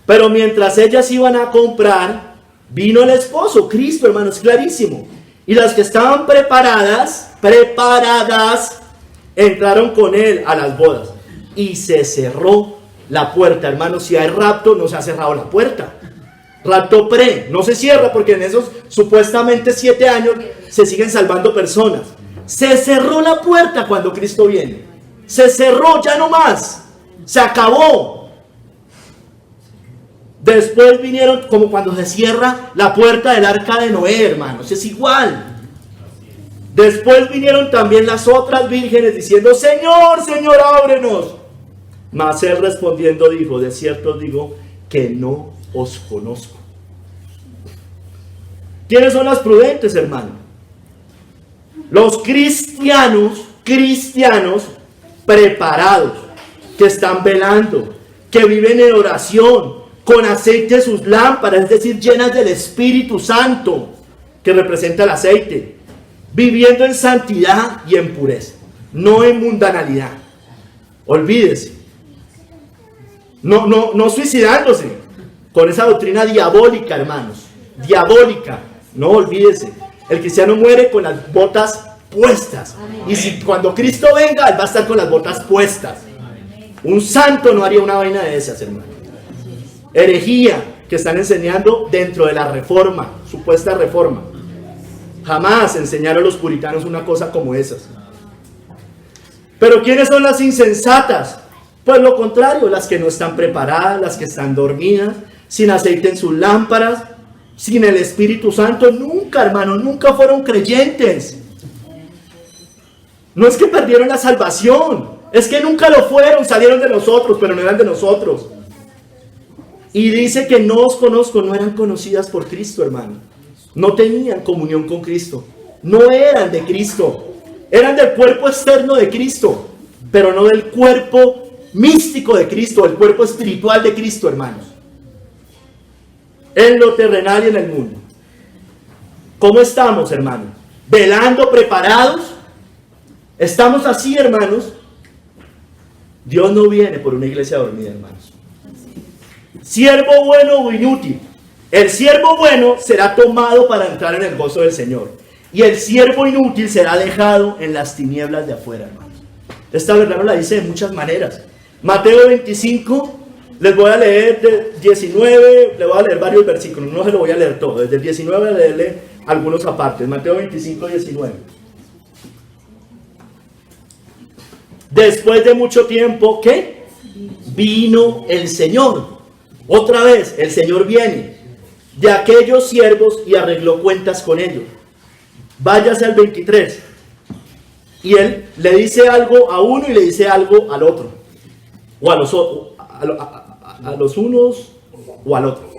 Pero mientras ellas iban a comprar, vino el esposo, Cristo, hermanos, clarísimo. Y las que estaban preparadas, entraron con él a las bodas. Y se cerró la puerta, hermanos. Si hay rapto, no se ha cerrado la puerta. Rapto no se cierra porque en esos supuestamente 7 años se siguen salvando personas. Se cerró la puerta cuando Cristo viene. Se cerró, ya no más. Se acabó. Después vinieron como cuando se cierra la puerta del arca de Noé, hermanos. Es igual. Después vinieron también las otras vírgenes diciendo: Señor, Señor, ábrenos. Mas él respondiendo dijo: de cierto os digo que no os conozco. ¿Quiénes son las prudentes, hermano? Los cristianos preparados, que están velando, que viven en oración, con aceite sus lámparas, es decir, llenas del Espíritu Santo, que representa el aceite, viviendo en santidad y en pureza, no en mundanalidad. Olvídese. No suicidándose con esa doctrina diabólica, hermanos, diabólica. No olvídese. El cristiano muere con las botas puestas. Y si cuando Cristo venga, él va a estar con las botas puestas. Un santo no haría una vaina de esas, hermano. Herejía que están enseñando dentro de la reforma, supuesta reforma. Jamás enseñaron los puritanos una cosa como esas. Pero ¿quiénes son las insensatas? Pues lo contrario, las que no están preparadas, las que están dormidas, sin aceite en sus lámparas, sin el Espíritu Santo. Nunca, hermano, nunca fueron creyentes. No es que perdieron la salvación, es que nunca lo fueron, salieron de nosotros, pero no eran de nosotros. Y dice que no os conozco, no eran conocidas por Cristo, hermano. No tenían comunión con Cristo, no eran de Cristo, eran del cuerpo externo de Cristo, pero no del cuerpo místico de Cristo, el cuerpo espiritual de Cristo, hermanos. En lo terrenal y en el mundo. ¿Cómo estamos, hermanos? ¿Velando, preparados? ¿Estamos así, hermanos? Dios no viene por una iglesia dormida, hermanos. Siervo bueno o inútil. El siervo bueno será tomado para entrar en el gozo del Señor. Y el siervo inútil será dejado en las tinieblas de afuera, hermanos. Esta verdad nos la dice de muchas maneras. Mateo 25, les voy a leer de 19, les voy a leer varios versículos, no se lo voy a leer todo, desde el 19 a leerle algunos apartes. Mateo 25, 19. Después de mucho tiempo, ¿qué? Vino el Señor. Otra vez, el Señor viene de aquellos siervos y arregló cuentas con ellos. Váyase al 23. Y él le dice algo a uno y le dice algo al otro. O a los unos o al otro.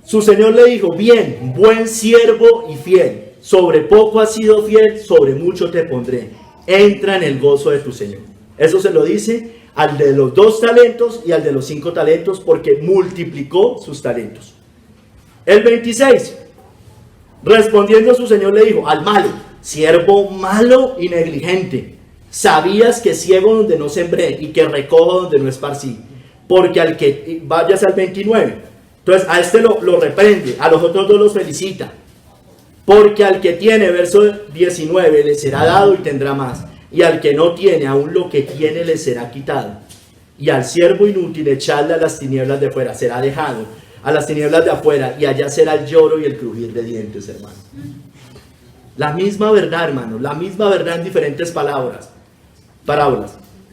Su Señor le dijo: bien, buen siervo y fiel. Sobre poco has sido fiel, sobre mucho te pondré. Entra en el gozo de tu Señor. Eso se lo dice al de los 2 talentos y al de los 5 talentos, porque multiplicó sus talentos. El 26. Respondiendo su Señor le dijo al malo: siervo malo y negligente, sabías que ciego donde no sembré y que recojo donde no esparcí. Porque al que, vayas al 29, entonces a este lo reprende, a los otros 2 los felicita. Porque al que tiene, verso 19, le será dado y tendrá más. Y al que no tiene, aún lo que tiene le será quitado. Y al siervo inútil echarle a las tinieblas de afuera, será dejado a las tinieblas de afuera, y allá será el lloro y el crujir de dientes, hermano. La misma verdad, hermano, la misma verdad en diferentes parábolas.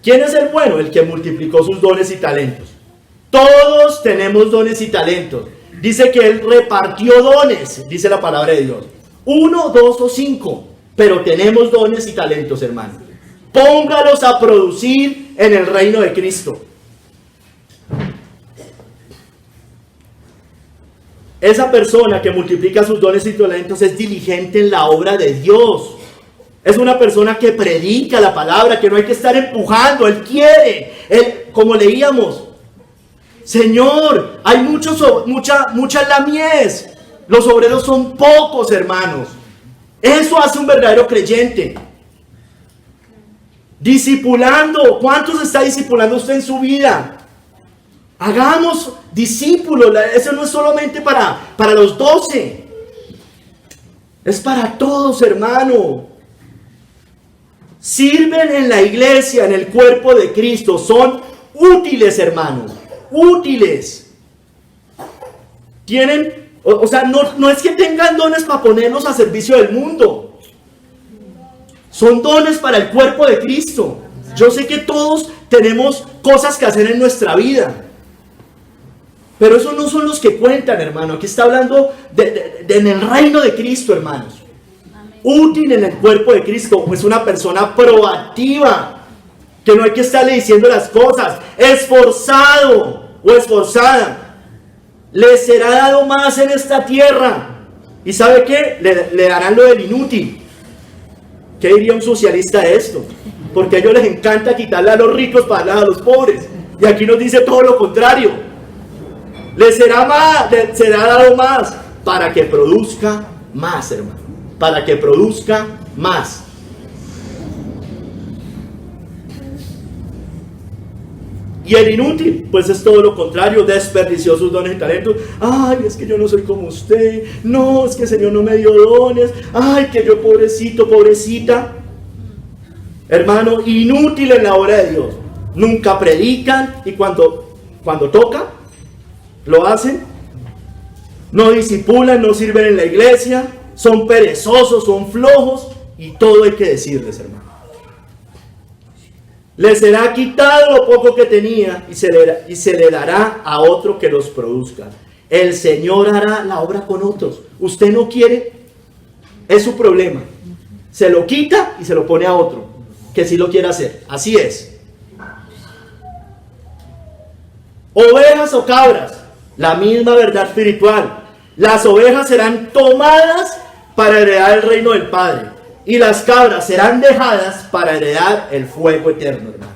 ¿Quién es el bueno? El que multiplicó sus dones y talentos. Todos tenemos dones y talentos. Dice que él repartió dones, dice la palabra de Dios. 1, 2 o 5. pero tenemos dones y talentos, hermano. Póngalos a producir en el reino de Cristo. Esa persona que multiplica sus dones y talentos es diligente en la obra de Dios. Es una persona que predica la palabra, que no hay que estar empujando. Él quiere. Él, como leíamos, Señor, hay mucha la mies. Los obreros son pocos, hermanos. Eso hace un verdadero creyente. Discipulando. ¿Cuántos está discipulando usted en su vida? Hagamos discípulos. Eso no es solamente para los 12. Es para todos, hermano. Sirven en la iglesia, en el cuerpo de Cristo. Son útiles, hermano. Útiles. Tienen, o sea, no es que tengan dones para ponerlos a servicio del mundo. Son dones para el cuerpo de Cristo. Yo sé que todos tenemos cosas que hacer en nuestra vida. Pero esos no son los que cuentan, hermano. Aquí está hablando en el reino de Cristo, hermanos. Útil en el cuerpo de Cristo. Es una persona proactiva. Que no hay que estarle diciendo las cosas. Esforzado o esforzada. Le será dado más en esta tierra. ¿Y sabe qué? Le darán lo del inútil. ¿Qué diría un socialista de esto? Porque a ellos les encanta quitarle a los ricos para darle a los pobres. Y aquí nos dice todo lo contrario. Le será dado más para que produzca más, hermano. Para que produzca más. Y el inútil, pues es todo lo contrario, desperdició sus dones y talentos. Ay, es que yo no soy como usted. No, es que el Señor no me dio dones. Ay, que yo pobrecito, pobrecita. Hermano, inútil en la obra de Dios. Nunca predican y cuando toca, lo hacen. No discipulan, no sirven en la iglesia. Son perezosos, son flojos. Y todo hay que decirles, hermano. Les será quitado lo poco que tenía y se le dará a otro que los produzca. El Señor hará la obra con otros. Usted no quiere, es su problema. Se lo quita y se lo pone a otro que sí lo quiere hacer. Así es. Ovejas o cabras, la misma verdad espiritual. Las ovejas serán tomadas para heredar el reino del Padre. Y las cabras serán dejadas para heredar el fuego eterno, hermano.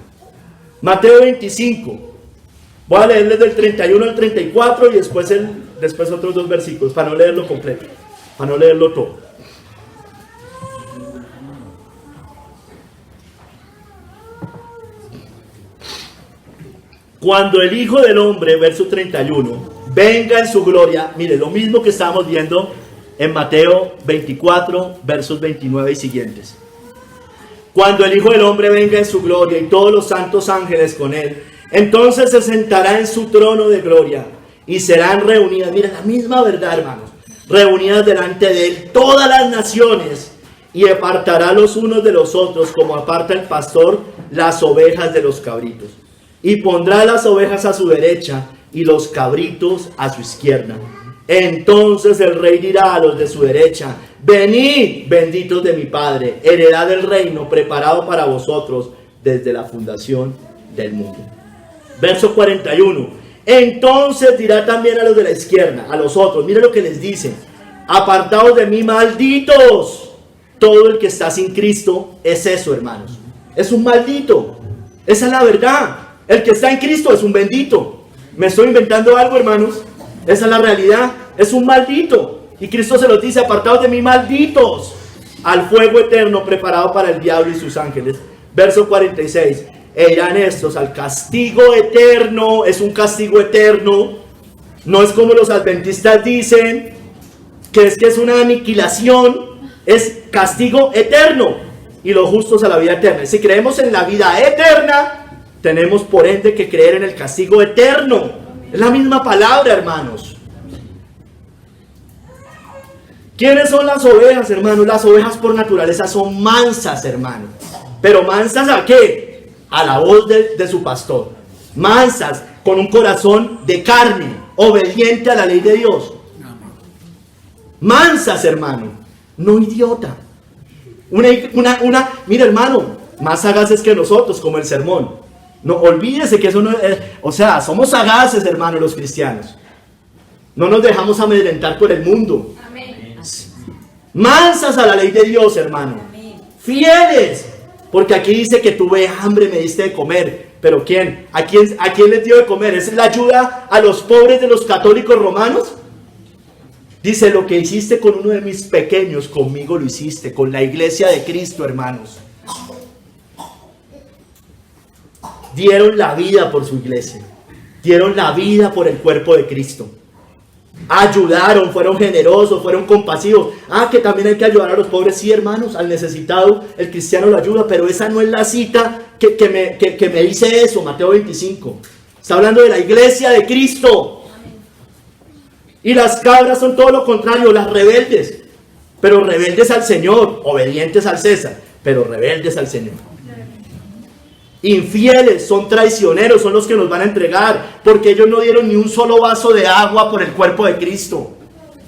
Mateo 25. Voy a leerles del 31 al 34 y después otros 2 versículos, para no leerlo completo, para no leerlo todo. Cuando el Hijo del Hombre, verso 31, venga en su gloria, mire, lo mismo que estamos viendo en Mateo 24, versos 29 y siguientes. Cuando el Hijo del Hombre venga en su gloria y todos los santos ángeles con él, entonces se sentará en su trono de gloria y serán reunidas, mira la misma verdad, hermanos, reunidas delante de él todas las naciones y apartará los unos de los otros como aparta el pastor las ovejas de los cabritos. Y pondrá las ovejas a su derecha y los cabritos a su izquierda. Entonces el rey dirá a los de su derecha: venid, benditos de mi Padre, heredad del reino preparado para vosotros desde la fundación del mundo. Verso 41. Entonces dirá también a los de la izquierda, a los otros, mire lo que les dice: apartaos de mí, malditos. Todo el que está sin Cristo es eso, hermanos. Es un maldito. Esa es la verdad. El que está en Cristo es un bendito. ¿Me estoy inventando algo, hermanos? Esa es la realidad. Es un maldito. Y Cristo se los dice: apartados de mí, malditos, al fuego eterno preparado para el diablo y sus ángeles. Verso 46. E irán estos al castigo eterno. Es un castigo eterno. No es como los adventistas dicen, que es una aniquilación. Es castigo eterno. Y los justos a la vida eterna. Si creemos en la vida eterna, tenemos por ende que creer en el castigo eterno. Es la misma palabra, hermanos. ¿Quiénes son las ovejas, hermanos? Las ovejas por naturaleza son mansas, hermanos. ¿Pero mansas a qué? A la voz de su pastor. Mansas, con un corazón de carne, obediente a la ley de Dios. Mansas, hermano. No idiota. Mira hermano, más sagaces que nosotros, como el sermón. No, olvídese que eso no es, o sea, somos sagaces, hermano, los cristianos. No nos dejamos amedrentar por el mundo. Amén. Mansas a la ley de Dios, hermano. Amén. Fieles. Porque aquí dice que tuve hambre, me diste de comer. ¿Pero quién? ¿A quién les dio de comer? ¿Es la ayuda a los pobres de los católicos romanos? Dice, lo que hiciste con uno de mis pequeños, conmigo lo hiciste, con la iglesia de Cristo, hermanos. Dieron la vida por su iglesia. Dieron la vida por el cuerpo de Cristo. Ayudaron, fueron generosos, fueron compasivos. Que también hay que ayudar a los pobres. Sí, hermanos, al necesitado el cristiano lo ayuda, pero esa no es la cita que me dice eso, Mateo 25. Está hablando de la iglesia de Cristo. Y las cabras son todo lo contrario, las rebeldes. Pero rebeldes al Señor, obedientes al César, pero rebeldes al Señor. Infieles, son traicioneros, son los que nos van a entregar, porque ellos no dieron ni un solo vaso de agua por el cuerpo de Cristo.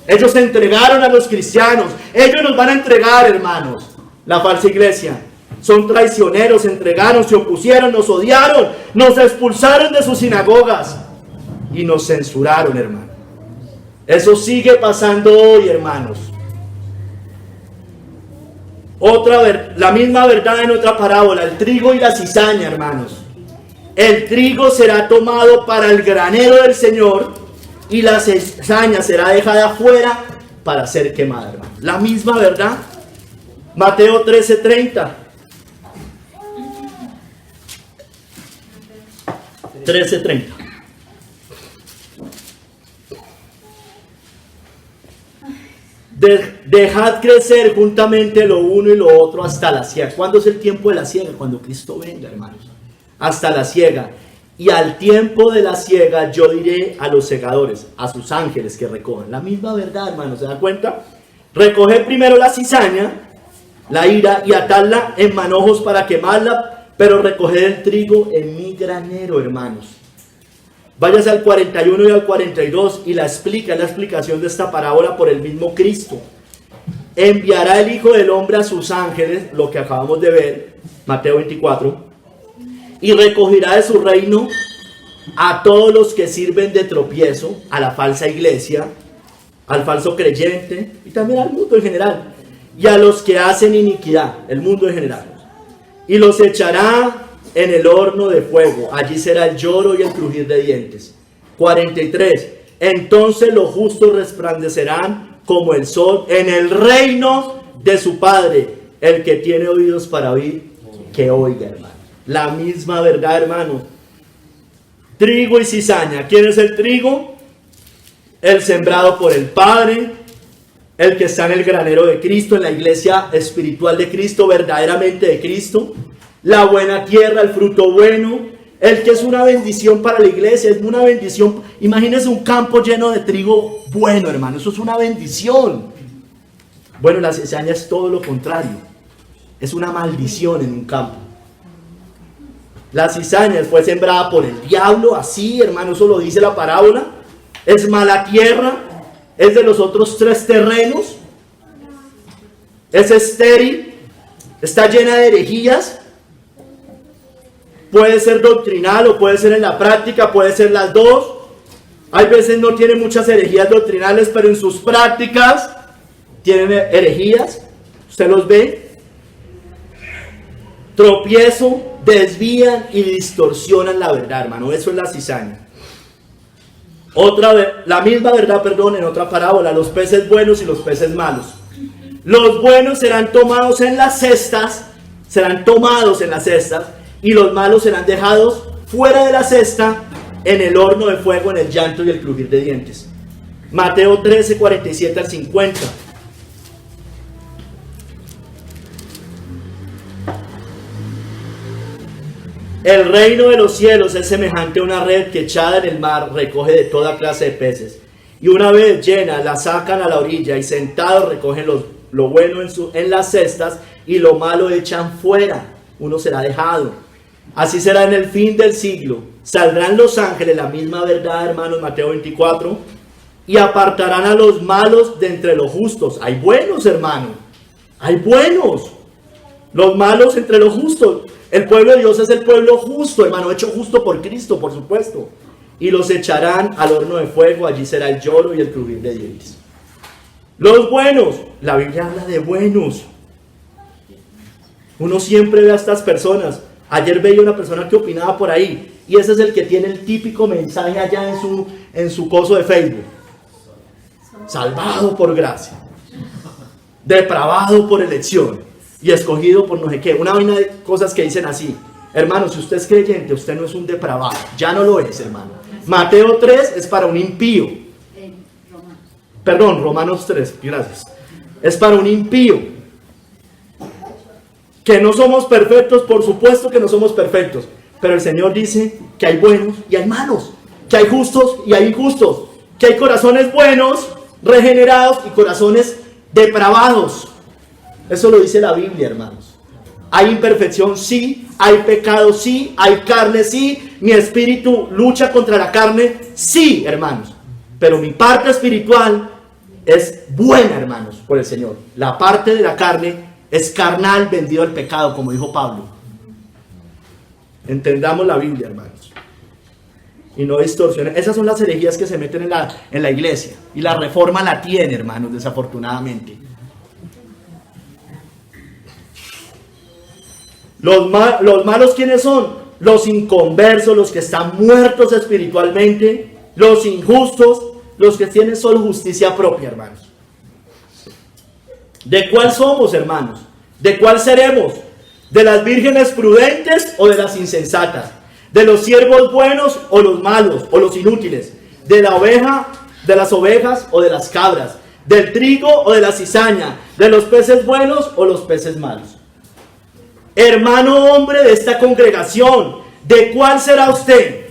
Ellos se entregaron a los cristianos, ellos nos van a entregar, hermanos, la falsa iglesia. Son traicioneros, se entregaron, se opusieron, nos odiaron, nos expulsaron de sus sinagogas y nos censuraron, hermano. Eso sigue pasando hoy, hermanos. La misma verdad en otra parábola, el trigo y la cizaña, hermanos. El trigo será tomado para el granero del Señor y la cizaña será dejada afuera para ser quemada, hermano. La misma verdad. Mateo 13:30. 13:30. Dejad crecer juntamente lo uno y lo otro hasta la siega. ¿Cuándo es el tiempo de la siega? Cuando Cristo venga, hermanos. Hasta la siega. Y al tiempo de la siega yo diré a los segadores, a sus ángeles que recojan. La misma verdad, hermanos, ¿se dan cuenta? Recoger primero la cizaña, la ira, y atarla en manojos para quemarla, pero recoger el trigo en mi granero, hermanos. Váyase al 41 y al 42 y la explicación de esta parábola por el mismo Cristo. Enviará el Hijo del Hombre a sus ángeles, lo que acabamos de ver, Mateo 24, y recogerá de su reino a todos los que sirven de tropiezo, a la falsa iglesia, al falso creyente y también al mundo en general, y a los que hacen iniquidad, el mundo en general, y los echará en el horno de fuego. Allí será el lloro y el crujir de dientes. 43. Entonces los justos resplandecerán como el sol en el reino de su Padre. El que tiene oídos para oír, que oiga, hermano. La misma verdad, hermano. Trigo y cizaña. ¿Quién es el trigo? El sembrado por el Padre, el que está en el granero de Cristo, en la iglesia espiritual de Cristo, verdaderamente de Cristo. La buena tierra, el fruto bueno, el que es una bendición para la iglesia, es una bendición. Imagínense un campo lleno de trigo bueno, hermano, eso es una bendición. Bueno, la cizaña es todo lo contrario, es una maldición en un campo. La cizaña fue sembrada por el diablo, así, hermano, eso lo dice la parábola. Es mala tierra, es de los otros tres terrenos, es estéril, está llena de herejías. Puede ser doctrinal o puede ser en la práctica, puede ser las dos. Hay veces no tiene muchas herejías doctrinales, pero en sus prácticas tienen herejías. ¿Usted los ve? Tropiezo, desvían y distorsionan la verdad, hermano. Eso es la cizaña. La misma verdad, perdón, en otra parábola, los peces buenos y los peces malos. Los buenos serán tomados en las cestas, y los malos serán dejados fuera de la cesta, en el horno de fuego, en el llanto y el crujir de dientes. Mateo 13, 47 al 50. El reino de los cielos es semejante a una red que echada en el mar recoge de toda clase de peces. Y una vez llena, la sacan a la orilla y sentados recogen lo bueno en las cestas y lo malo echan fuera. Uno será dejado. Así será en el fin del siglo. Saldrán los ángeles, la misma verdad, hermanos, Mateo 24, y apartarán a los malos de entre los justos. Hay buenos, hermano. Hay buenos. Los malos entre los justos. El pueblo de Dios es el pueblo justo, hermano, hecho justo por Cristo, por supuesto. Y los echarán al horno de fuego, allí será el lloro y el crujir de dientes. Los buenos, la Biblia habla de buenos. Uno siempre ve a estas personas. Ayer veía una persona que opinaba por ahí, y ese es el que tiene el típico mensaje allá en su coso de Facebook. Salvado por gracia, depravado por elección y escogido por no sé qué. Una vaina de cosas que dicen así. Hermano, si usted es creyente, usted no es un depravado. Ya no lo es, hermano. Mateo 3 es para un impío. Perdón, Romanos 3, gracias. Es para un impío. Que no somos perfectos, por supuesto que no somos perfectos. Pero el Señor dice que hay buenos y hay malos. Que hay justos y hay injustos. Que hay corazones buenos, regenerados, y corazones depravados. Eso lo dice la Biblia, hermanos. Hay imperfección, sí. Hay pecado, sí. Hay carne, sí. Mi espíritu lucha contra la carne, sí, hermanos. Pero mi parte espiritual es buena, hermanos, por el Señor. La parte de la carne es carnal, vendido al pecado, como dijo Pablo. Entendamos la Biblia, hermanos, y no distorsionen. Esas son las herejías que se meten en la iglesia. Y la reforma la tiene, hermanos, desafortunadamente. Los malos, ¿quiénes son? Los inconversos, los que están muertos espiritualmente, los injustos, los que tienen solo justicia propia, hermanos. ¿De cuál somos, hermanos? ¿De cuál seremos? ¿De las vírgenes prudentes o de las insensatas? ¿De los siervos buenos o los malos o los inútiles? ¿De la oveja, de las ovejas o de las cabras? ¿Del trigo o de la cizaña? ¿De los peces buenos o los peces malos? Hermano hombre de esta congregación, ¿de cuál será usted?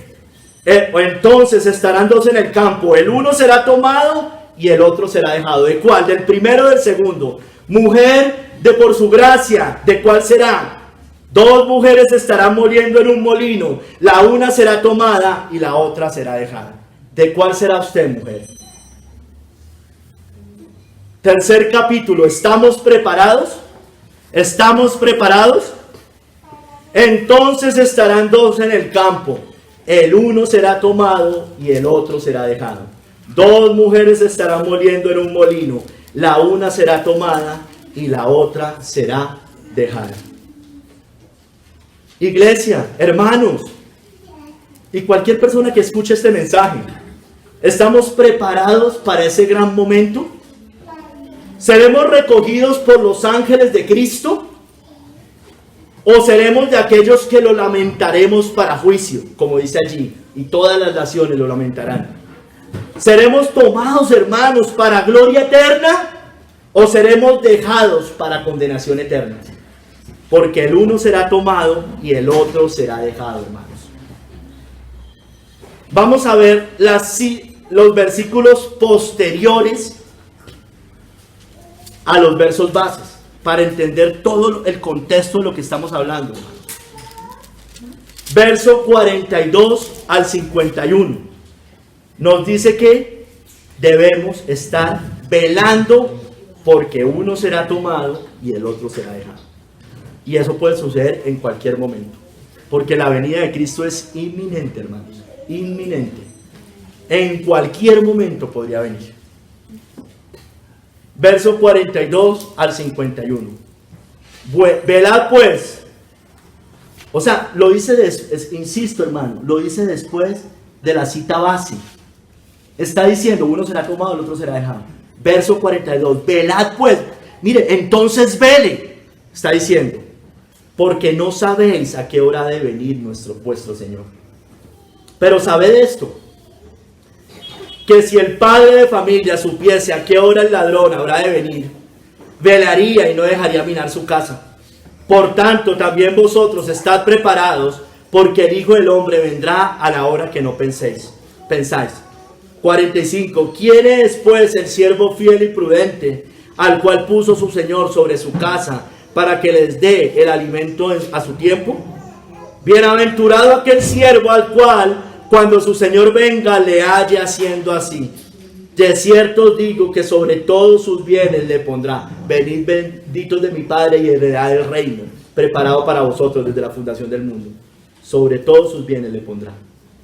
Entonces estarán dos en el campo, el uno será tomado y el otro será dejado. ¿De cuál? ¿Del primero o del segundo? Mujer, de por su gracia, ¿de cuál será? Dos mujeres estarán moliendo en un molino, la una será tomada y la otra será dejada. ¿De cuál será usted, mujer? Tercer capítulo, ¿estamos preparados? ¿Estamos preparados? Entonces estarán dos en el campo, el uno será tomado y el otro será dejado. Dos mujeres estarán moliendo en un molino, la una será tomada y la otra será dejada. Iglesia, hermanos, y cualquier persona que escuche este mensaje, ¿estamos preparados para ese gran momento? ¿Seremos recogidos por los ángeles de Cristo? ¿O seremos de aquellos que lo lamentaremos para juicio, como dice allí, y todas las naciones lo lamentarán? ¿Seremos tomados, hermanos, para gloria eterna? ¿O seremos dejados para condenación eterna? Porque el uno será tomado y el otro será dejado, hermanos. Vamos a ver los versículos posteriores a los versos bases, para entender todo el contexto de lo que estamos hablando. Verso 42 al 51. Nos dice que debemos estar velando porque uno será tomado y el otro será dejado. Y eso puede suceder en cualquier momento. Porque la venida de Cristo es inminente, hermanos. Inminente. En cualquier momento podría venir. Verso 42 al 51. Velad pues. O sea, lo dice, insisto, hermano, lo dice después de la cita base. Está diciendo, uno será tomado, el otro será dejado. Verso 42. Velad pues. Mire, entonces vele. Está diciendo, porque no sabéis a qué hora ha de venir vuestro Señor. Pero sabed esto, que si el padre de familia supiese a qué hora el ladrón habrá de venir, velaría y no dejaría minar su casa. Por tanto, también vosotros estad preparados, porque el Hijo del Hombre vendrá a la hora que no pensáis. 45. ¿Quién es pues el siervo fiel y prudente, al cual puso su Señor sobre su casa, para que les dé el alimento a su tiempo? Bienaventurado aquel siervo al cual, cuando su Señor venga, le halle haciendo así. De cierto os digo que sobre todos sus bienes le pondrá. Venid benditos de mi Padre y heredad el reino, preparado para vosotros desde la fundación del mundo. Sobre todos sus bienes le pondrá.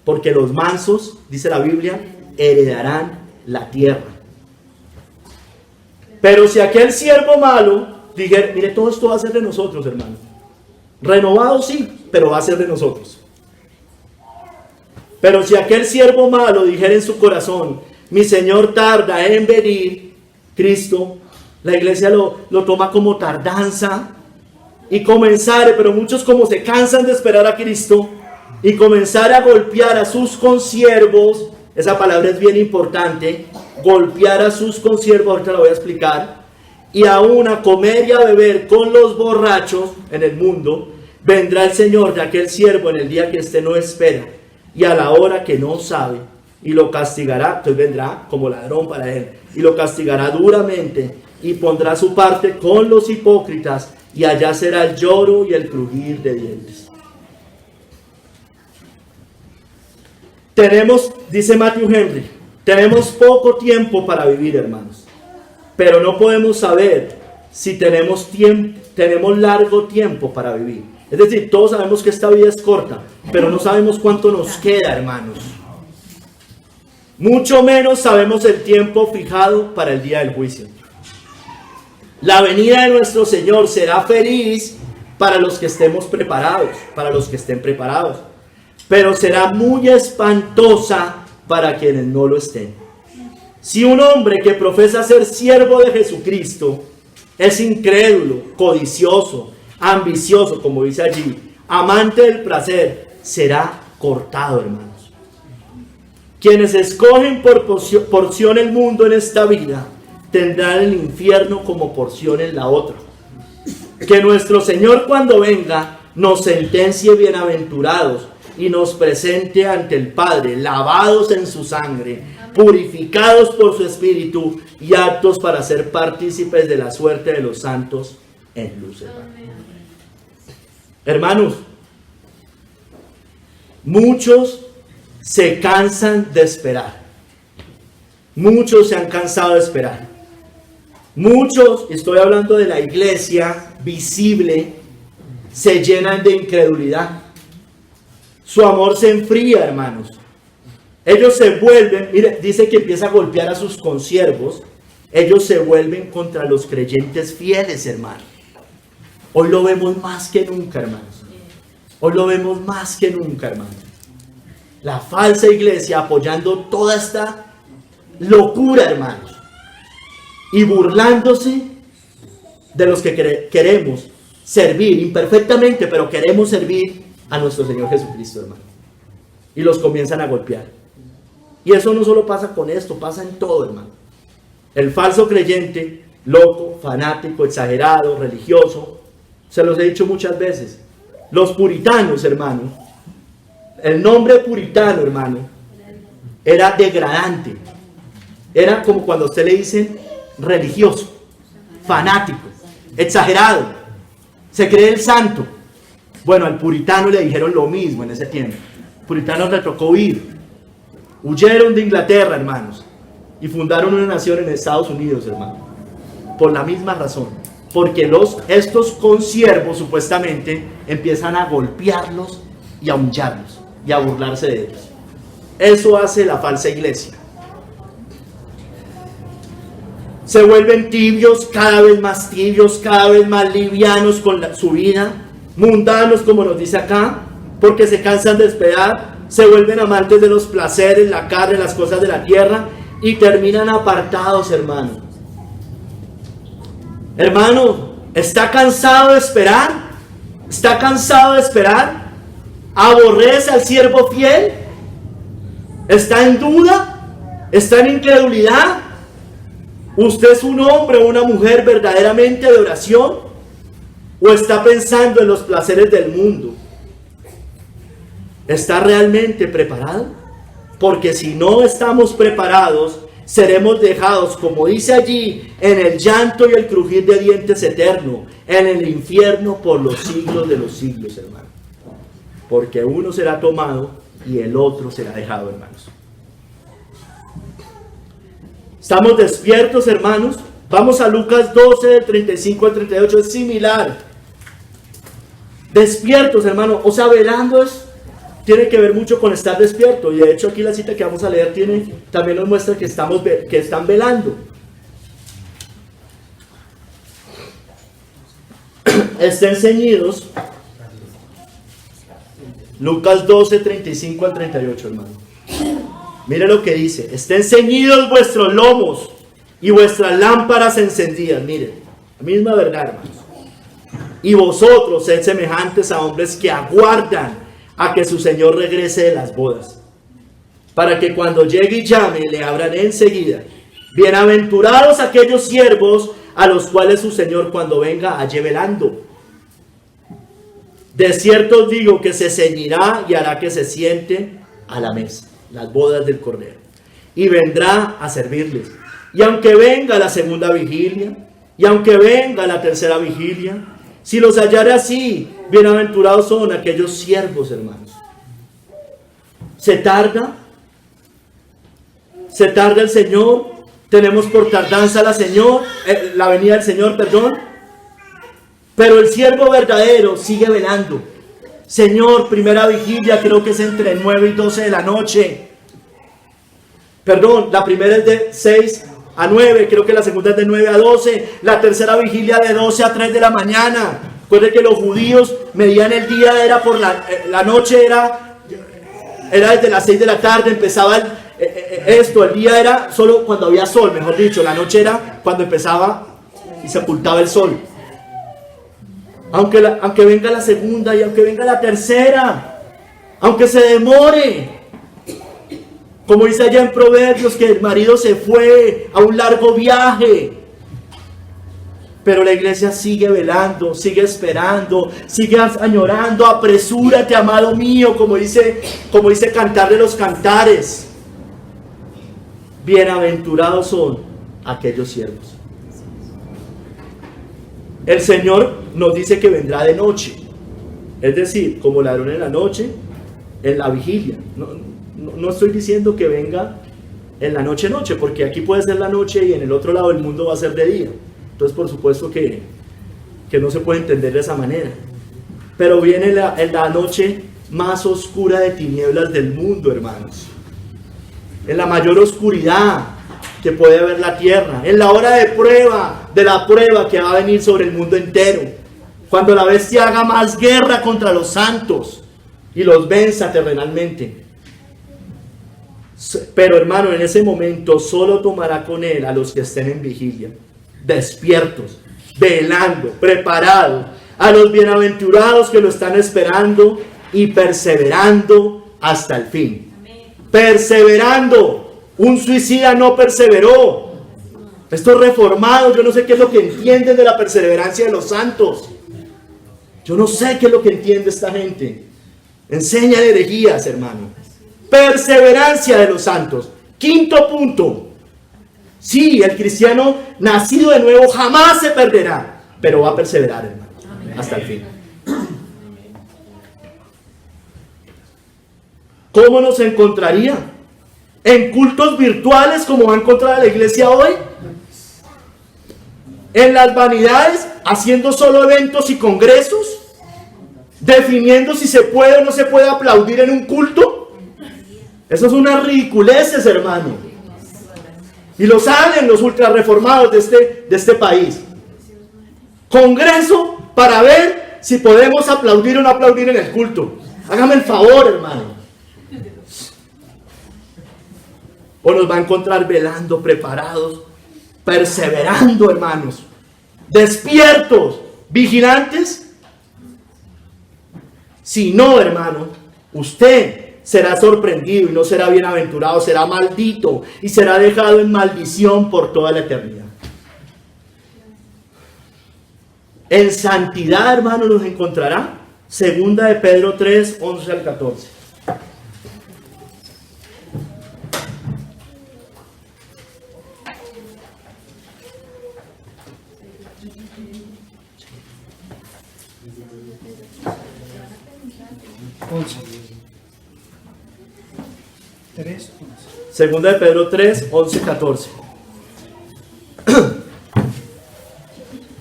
Porque los mansos, dice la Biblia, heredarán la tierra. Pero si aquel siervo malo dijera, mire, todo esto va a ser de nosotros, hermano. Renovado sí, pero va a ser de nosotros. Pero si aquel siervo malo dijera en su corazón, mi Señor tarda en venir, Cristo, la iglesia lo toma como tardanza y comenzare, pero muchos como se cansan de esperar a Cristo y comenzar a golpear a sus consiervos, esa palabra es bien importante, golpear a sus consiervos, ahorita la voy a explicar, y aún a comer y a beber con los borrachos en el mundo, vendrá el Señor de aquel siervo en el día que éste no espera y a la hora que no sabe, y lo castigará, entonces vendrá como ladrón para él, y lo castigará duramente, y pondrá su parte con los hipócritas, y allá será el lloro y el crujir de dientes. Tenemos, dice Matthew Henry, tenemos poco tiempo para vivir, hermanos, pero no podemos saber si tenemos largo tiempo para vivir. Es decir, todos sabemos que esta vida es corta, pero no sabemos cuánto nos queda, hermanos. Mucho menos sabemos el tiempo fijado para el día del juicio. La venida de nuestro Señor será feliz para los que estemos preparados, para los que estén preparados, pero será muy espantosa para quienes no lo estén. Si un hombre que profesa ser siervo de Jesucristo es incrédulo, codicioso, ambicioso, como dice allí, amante del placer, será cortado, hermanos. Quienes escogen por porción el mundo en esta vida, tendrán el infierno como porción en la otra. Que nuestro Señor cuando venga nos sentencie bienaventurados y nos presente ante el Padre, lavados en su sangre, purificados por su Espíritu y aptos para ser partícipes de la suerte de los santos en luz. Hermanos, muchos se cansan de esperar. Muchos se han cansado de esperar. Muchos, estoy hablando de la iglesia visible, se llenan de incredulidad. Su amor se enfría, hermanos. Ellos se vuelven, mire, dice que empieza a golpear a sus consiervos. Ellos se vuelven contra los creyentes fieles, hermanos. Hoy lo vemos más que nunca, hermanos. Hoy lo vemos más que nunca, hermanos. La falsa iglesia apoyando toda esta locura, hermanos. Y burlándose de los que queremos servir imperfectamente, pero queremos servir a nuestro Señor Jesucristo, hermano. Y los comienzan a golpear. Y eso no solo pasa con esto, pasa en todo, hermano. El falso creyente, loco, fanático, exagerado, religioso, se los he dicho muchas veces. Los puritanos, hermano, el nombre puritano, hermano, era degradante. Era como cuando a usted le dicen religioso, fanático, exagerado, se cree el santo. Bueno, al puritano le dijeron lo mismo en ese tiempo. Puritanos le tocó huir. Huyeron de Inglaterra, hermanos, y fundaron una nación en Estados Unidos, hermano. Por la misma razón. Porque estos consiervos supuestamente empiezan a golpearlos y a humillarlos y a burlarse de ellos. Eso hace la falsa iglesia. Se vuelven tibios, cada vez más tibios, cada vez más livianos con su vida, mundanos como nos dice acá, porque se cansan de esperar, se vuelven amantes de los placeres, la carne, las cosas de la tierra y terminan apartados, hermano. Hermano, ¿está cansado de esperar? ¿Está cansado de esperar? ¿Aborrece al siervo fiel? ¿Está en duda? ¿Está en incredulidad? ¿Usted es un hombre o una mujer verdaderamente de oración? ¿O está pensando en los placeres del mundo? ¿Está realmente preparado? Porque si no estamos preparados, seremos dejados, como dice allí, en el llanto y el crujir de dientes eterno, en el infierno por los siglos de los siglos, hermano. Porque uno será tomado y el otro será dejado, hermanos. ¿Estamos despiertos, hermanos? Vamos a Lucas 12, del 35 al 38, es similar. Despiertos, hermano. O sea, velando tiene que ver mucho con estar despierto. Y de hecho aquí la cita que vamos a leer también nos muestra que están velando. Estén ceñidos. Lucas 12, 35 al 38, hermano. Mire lo que dice. Estén ceñidos vuestros lomos y vuestras lámparas encendidas. Miren, la misma verdad, hermanos. Y vosotros sed semejantes a hombres que aguardan a que su Señor regrese de las bodas, para que cuando llegue y llame le abran enseguida. Bienaventurados aquellos siervos a los cuales su Señor cuando venga halle velando. De cierto os digo que se ceñirá y hará que se sienten a la mesa, las bodas del Cordero, y vendrá a servirles. Y aunque venga la segunda vigilia, y aunque venga la tercera vigilia, si los hallare así, bienaventurados son aquellos siervos, hermanos. Se tarda el Señor, tenemos por tardanza la venida del Señor, perdón. Pero el siervo verdadero sigue velando. Señor, primera vigilia, creo que es entre 9 y 12 de la noche. Perdón, la primera es de 6 a 9, creo que la segunda es de 9 a 12. La tercera vigilia de 12 a 3 de la mañana. Recuerden que los judíos medían el día, era por la noche, era desde las 6 de la tarde, empezaba el día era solo cuando había sol, mejor dicho. La noche era cuando empezaba y se ocultaba el sol. Aunque venga la segunda y aunque venga la tercera, aunque se demore, como dice allá en Proverbios, que el marido se fue a un largo viaje, pero la iglesia sigue velando, sigue esperando, sigue añorando. Apresúrate, amado mío, como dice Cantar de los Cantares. Bienaventurados son aquellos siervos. El Señor nos dice que vendrá de noche, es decir, como ladrón en la noche, en la vigilia. No estoy diciendo que venga en la noche, porque aquí puede ser la noche y en el otro lado del mundo va a ser de día. Entonces, por supuesto que no se puede entender de esa manera. Pero viene en la noche más oscura de tinieblas del mundo, hermanos. En la mayor oscuridad que puede haber la tierra, en la hora de la prueba que va a venir sobre el mundo entero, cuando la bestia haga más guerra contra los santos y los venza terrenalmente. Pero, hermano, en ese momento solo tomará con él a los que estén en vigilia, despiertos, velando, preparados, a los bienaventurados que lo están esperando y perseverando hasta el fin. Perseverando. Un suicida no perseveró. Estos reformados, yo no sé qué es lo que entienden de la perseverancia de los santos. Yo no sé qué es lo que entiende esta gente. Enseñan herejías, hermano. Perseverancia de los santos. Quinto punto. Sí, el cristiano nacido de nuevo jamás se perderá, pero va a perseverar, hermano, hasta el fin. ¿Cómo nos encontraría? ¿En cultos virtuales como va a encontrar la iglesia hoy? ¿En las vanidades, haciendo solo eventos y congresos? ¿Definiendo si se puede o no se puede aplaudir en un culto? Eso es una ridiculeces, hermano. Y lo saben los ultrarreformados de este país. Congreso para ver si podemos aplaudir o no aplaudir en el culto. Hágame el favor, hermano. O nos va a encontrar velando, preparados, perseverando, hermanos, despiertos, vigilantes. Si no, hermano, usted será sorprendido y no será bienaventurado, será maldito y será dejado en maldición por toda la eternidad. En santidad, hermano, nos encontrará. Segunda de Pedro 3, 11 al 14. Segunda de Pedro 3, 11, 14.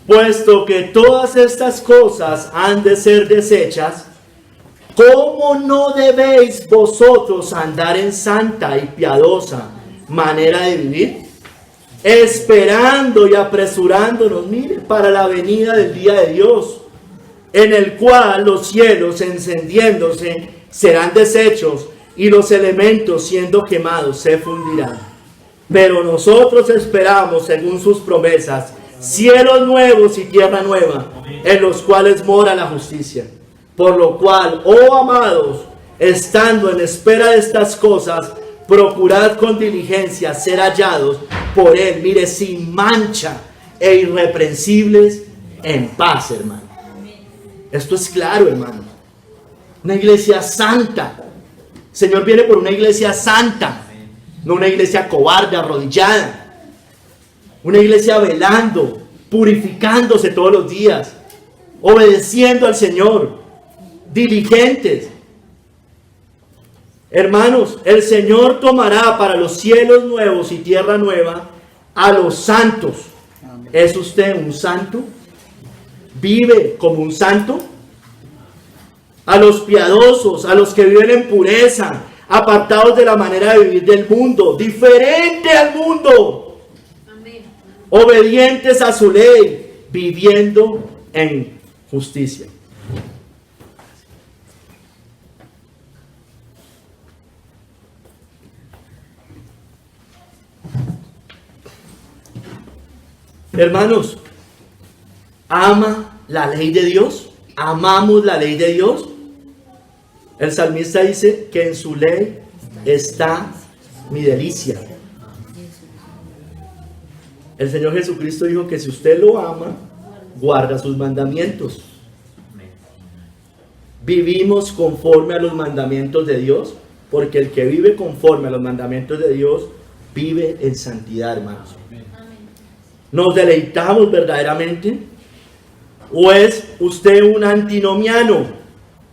Puesto que todas estas cosas han de ser deshechas, ¿cómo no debéis vosotros andar en santa y piadosa manera de vivir? Esperando y apresurándonos, mire, para la venida del día de Dios, en el cual los cielos encendiéndose serán deshechos y los elementos siendo quemados se fundirán. Pero nosotros esperamos, según sus promesas, cielos nuevos y tierra nueva, en los cuales mora la justicia. Por lo cual, oh amados, estando en espera de estas cosas, procurad con diligencia ser hallados por Él, mire, sin mancha e irreprensibles en paz, hermano. Esto es claro, hermano. Una iglesia santa. El Señor viene por una iglesia santa, no una iglesia cobarde, arrodillada. Una iglesia velando, purificándose todos los días, obedeciendo al Señor, diligentes. Hermanos, el Señor tomará para los cielos nuevos y tierra nueva a los santos. ¿Es usted un santo? ¿Vive como un santo? A los piadosos, a los que viven en pureza, apartados de la manera de vivir del mundo, diferente al mundo. Obedientes a su ley, viviendo en justicia. Hermanos, ¿ama la ley de Dios? ¿Amamos la ley de Dios? El salmista dice que en su ley está mi delicia. El Señor Jesucristo dijo que si usted lo ama, guarda sus mandamientos. Vivimos conforme a los mandamientos de Dios, porque el que vive conforme a los mandamientos de Dios, vive en santidad, hermanos. ¿Nos deleitamos verdaderamente? ¿O es usted un antinomiano?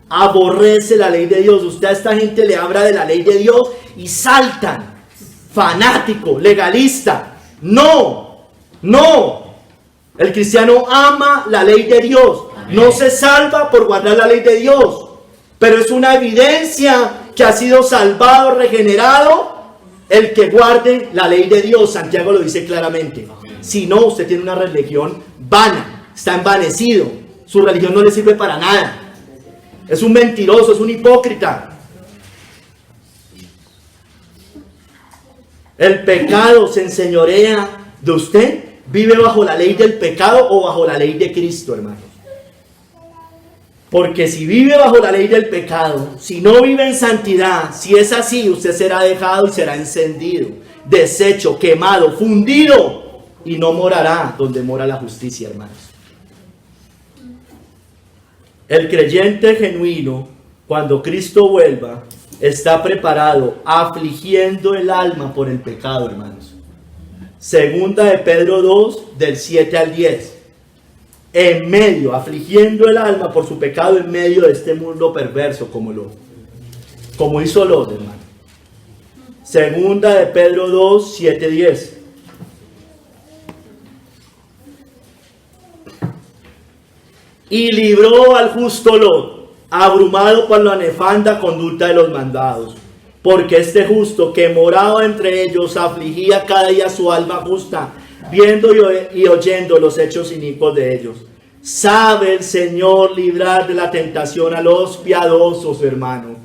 Aborrece la ley de Dios. Usted a esta gente le habla de la ley de Dios y saltan. Fanático, legalista. No. No, el cristiano ama la ley de Dios. No se salva por guardar la ley de Dios, pero es una evidencia que ha sido salvado, regenerado, el que guarde la ley de Dios. Santiago lo dice claramente. Si no, usted tiene una religión vana, está envanecido, su religión no le sirve para nada, es un mentiroso, es un hipócrita. El pecado se enseñorea de usted. ¿Vive bajo la ley del pecado o bajo la ley de Cristo, hermanos? Porque si vive bajo la ley del pecado, si no vive en santidad, si es así, usted será dejado y será encendido, deshecho, quemado, fundido, y no morará donde mora la justicia, hermanos. El creyente genuino, cuando Cristo vuelva, está preparado, afligiendo el alma por el pecado, hermanos. Segunda de Pedro 2, del 7 al 10. En medio, afligiendo el alma por su pecado en medio de este mundo perverso, como hizo Lot, hermano. Segunda de Pedro 2, 7, 10. Y libró al justo Lot, abrumado por la nefanda conducta de los mandados. Porque este justo que moraba entre ellos afligía cada día su alma justa, viendo y oyendo los hechos inicuos de ellos. Sabe el Señor librar de la tentación a los piadosos, hermano,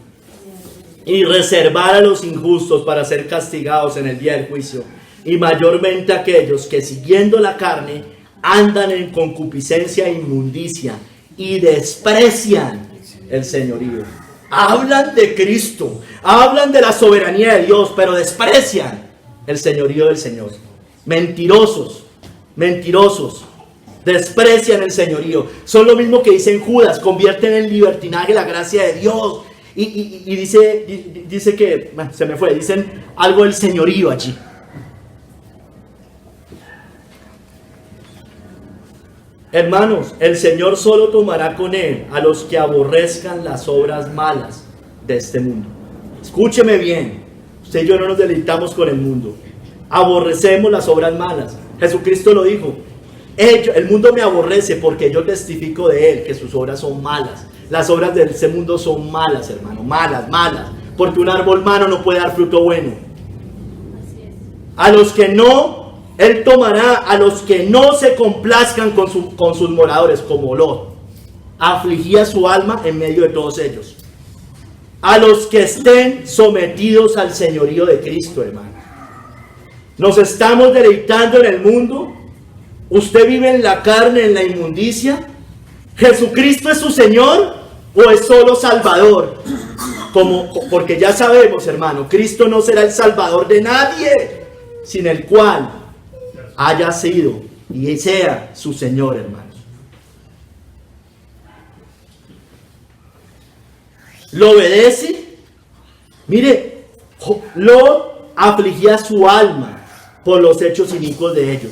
y reservar a los injustos para ser castigados en el día del juicio. Y mayormente aquellos que siguiendo la carne andan en concupiscencia e inmundicia y desprecian el señorío. Hablan de Cristo, hablan de la soberanía de Dios, pero desprecian el señorío del Señor. Mentirosos, mentirosos, desprecian el señorío. Son lo mismo que dicen Judas, convierten en libertinaje la gracia de Dios. Y dice que, bueno, se me fue, dicen algo del señorío allí. Hermanos, el Señor solo tomará con Él a los que aborrezcan las obras malas de este mundo. Escúcheme bien, usted y yo no nos deleitamos con el mundo. Aborrecemos las obras malas. Jesucristo lo dijo. El mundo me aborrece porque yo testifico de él que sus obras son malas. Las obras de ese mundo son malas, hermano, malas, malas. Porque un árbol malo no puede dar fruto bueno. A los que no, él tomará a los que no se complazcan con sus moradores, como Lot. Afligía su alma en medio de todos ellos. A los que estén sometidos al señorío de Cristo, hermano. Nos estamos deleitando en el mundo. ¿Usted vive en la carne, en la inmundicia? ¿Jesucristo es su Señor o es solo Salvador? Porque ya sabemos, hermano, Cristo no será el Salvador de nadie, sin el cual haya sido y sea su Señor, hermanos. ¿Lo obedece? Mire, Lot afligía su alma por los hechos inicuos de ellos.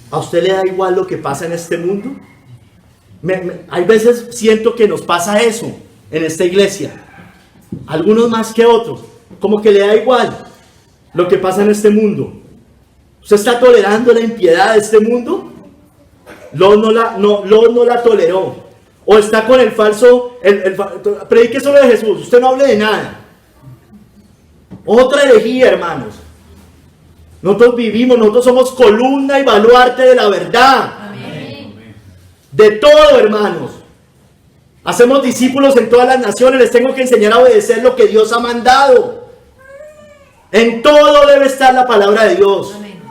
¿A usted le da igual lo que pasa en este mundo? Hay veces siento que nos pasa eso en esta iglesia. Algunos más que otros. Como que le da igual lo que pasa en este mundo. ¿Usted está tolerando la impiedad de este mundo? Lot no la toleró. O está con el falso. Predique solo de Jesús. Usted no hable de nada. Otra herejía, hermanos. Nosotros somos columna y baluarte de la verdad. Amén. De todo, hermanos. Hacemos discípulos en todas las naciones. Les tengo que enseñar a obedecer lo que Dios ha mandado. En todo debe estar la palabra de Dios. Amén.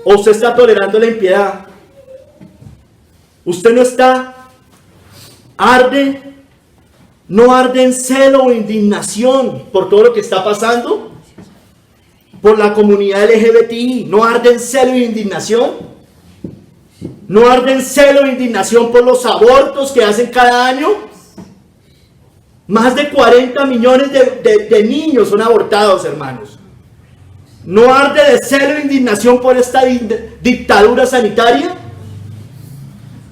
¿O usted está tolerando la impiedad? Usted no no arde en celo o indignación por todo lo que está pasando. Por la comunidad LGBTI, ¿no arde en celo e indignación? ¿No arde en celo e indignación por los abortos que hacen cada año? Más de 40 millones de niños son abortados, hermanos. ¿No arde de celo e indignación por esta dictadura sanitaria?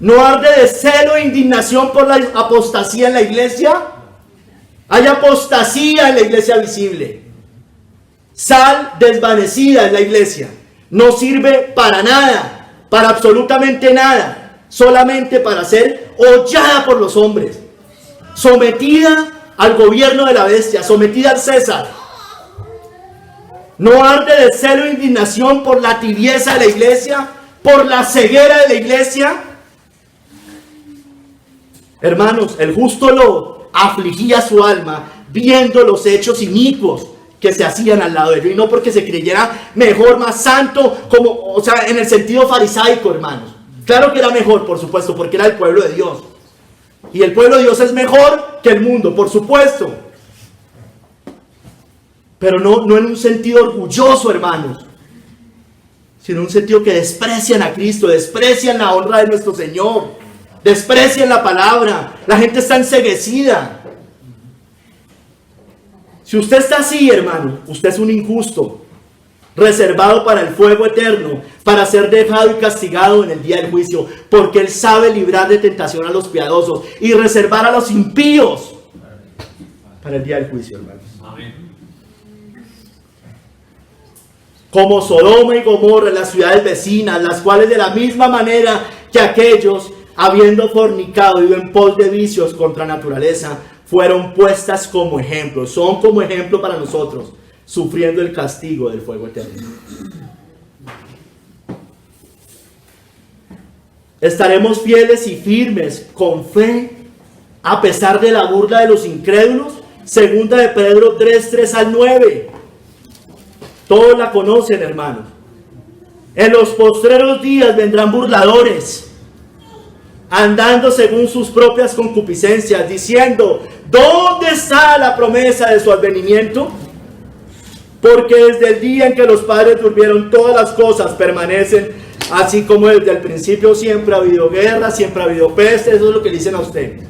¿No arde de celo e indignación por la apostasía en la iglesia? Hay apostasía en la iglesia visible. Sal desvanecida en la iglesia. No sirve para nada, para absolutamente nada, solamente para ser hollada por los hombres, sometida al gobierno de la bestia, sometida al César. No arde de celo e indignación por la tibieza de la iglesia, por la ceguera de la iglesia. Hermanos, el justo Lot afligía su alma viendo los hechos inicuos que se hacían al lado de ellos, y no porque se creyera mejor, más santo, en el sentido farisaico, hermanos. Claro que era mejor, por supuesto, porque era el pueblo de Dios. Y el pueblo de Dios es mejor que el mundo, por supuesto. Pero no en un sentido orgulloso, hermanos, sino en un sentido que desprecian a Cristo, desprecian la honra de nuestro Señor, desprecian la palabra. La gente está enceguecida. Si usted está así, hermano, usted es un injusto, reservado para el fuego eterno, para ser dejado y castigado en el día del juicio, porque Él sabe librar de tentación a los piadosos y reservar a los impíos para el día del juicio, hermanos. Amén. Como Sodoma y Gomorra, las ciudades vecinas, las cuales de la misma manera que aquellos, habiendo fornicado, ido en pos de vicios contra naturaleza, fueron puestas como ejemplo, son como ejemplo para nosotros, sufriendo el castigo del fuego eterno. Estaremos fieles y firmes con fe a pesar de la burla de los incrédulos. Segunda de Pedro 3:3-9. Todos la conocen, hermanos. En los postreros días vendrán burladores, andando según sus propias concupiscencias, diciendo: ¿dónde está la promesa de su advenimiento? Porque desde el día en que los padres durmieron, todas las cosas permanecen así como desde el principio. Siempre ha habido guerra, siempre ha habido peste. Eso es lo que dicen a usted.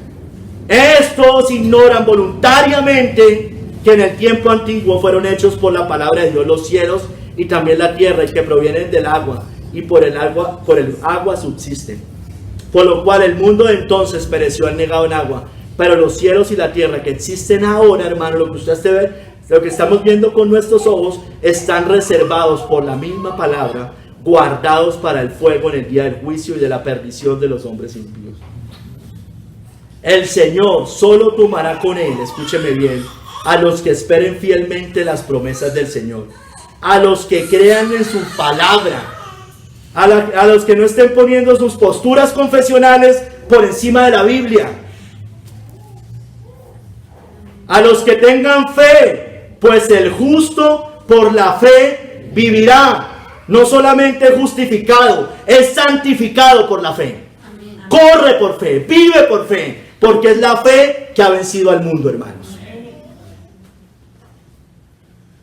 Estos ignoran voluntariamente que en el tiempo antiguo fueron hechos por la palabra de Dios los cielos y también la tierra, y que provienen del agua, y por el agua subsisten. Por lo cual el mundo de entonces pereció anegado en agua, pero los cielos y la tierra que existen ahora, hermano, lo que usted ve, lo que estamos viendo con nuestros ojos, están reservados por la misma palabra guardados para el fuego en el día del juicio y de la perdición de los hombres impíos. El Señor solo tomará con él, escúcheme bien, a los que esperen fielmente las promesas del Señor, a los que crean en su palabra, a los que no estén poniendo sus posturas confesionales por encima de la Biblia, a los que tengan fe, pues el justo por la fe vivirá. No solamente es justificado, es santificado por la fe. Corre por fe, vive por fe, porque es la fe que ha vencido al mundo, hermanos.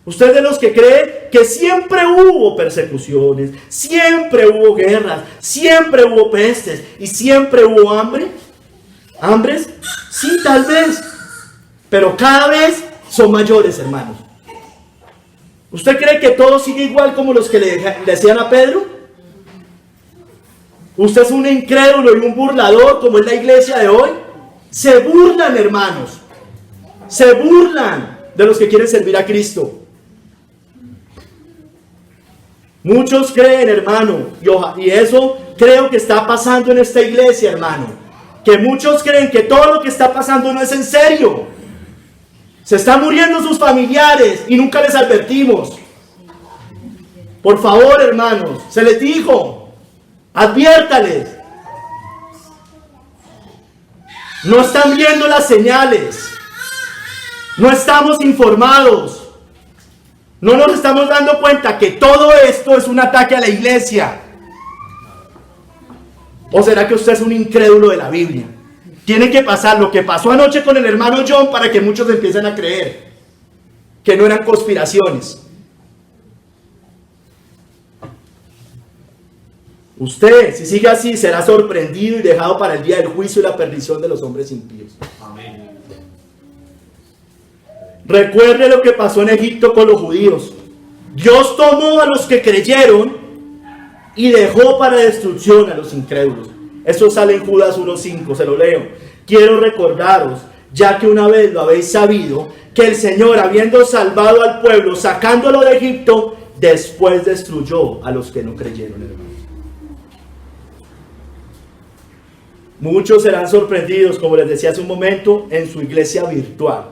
Usted es de los que cree que siempre hubo persecuciones, siempre hubo guerras, siempre hubo pestes y siempre hubo hambre. ¿Hambres? Sí, tal vez, pero cada vez son mayores, hermanos. ¿Usted cree que todo sigue igual como los que le decían a Pedro? ¿Usted es un incrédulo y un burlador como es la iglesia de hoy? Se burlan, hermanos. Se burlan de los que quieren servir a Cristo. Muchos creen, hermano, y eso creo que está pasando en esta iglesia, hermano, que muchos creen que todo lo que está pasando no es en serio. Se están muriendo sus familiares y nunca les advertimos. Por favor, hermanos, se les dijo, adviértales. No están viendo las señales. No estamos informados. No nos estamos dando cuenta que todo esto es un ataque a la iglesia. ¿O será que usted es un incrédulo de la Biblia? Tiene que pasar lo que pasó anoche con el hermano John para que muchos empiecen a creer que no eran conspiraciones. Usted, si sigue así, será sorprendido y dejado para el día del juicio y la perdición de los hombres impíos. Amén. Recuerde lo que pasó en Egipto con los judíos. Dios tomó a los que creyeron y dejó para destrucción a los incrédulos. Eso sale en Judas 1:5, se lo leo. Quiero recordaros, ya que una vez lo habéis sabido, que el Señor, habiendo salvado al pueblo, sacándolo de Egipto, después destruyó a los que no creyeron, hermanos. Muchos serán sorprendidos, como les decía hace un momento, en su iglesia virtual,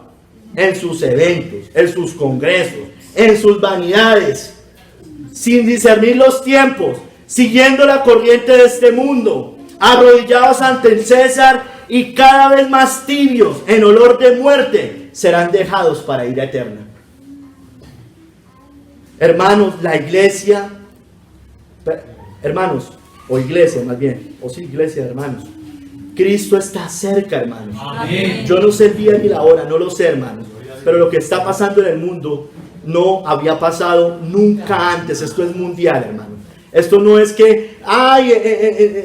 en sus eventos, en sus congresos, en sus vanidades, sin discernir los tiempos, siguiendo la corriente de este mundo, arrodillados ante el César y cada vez más tibios en olor de muerte, serán dejados para ira eterna. Hermanos, la iglesia, hermanos, o iglesia más bien, o sí, iglesia, hermanos, Cristo está cerca, hermanos. Amén. Yo no sé el día ni la hora, no lo sé, hermanos, pero lo que está pasando en el mundo no había pasado nunca antes. Esto es mundial, hermanos. Esto no es que,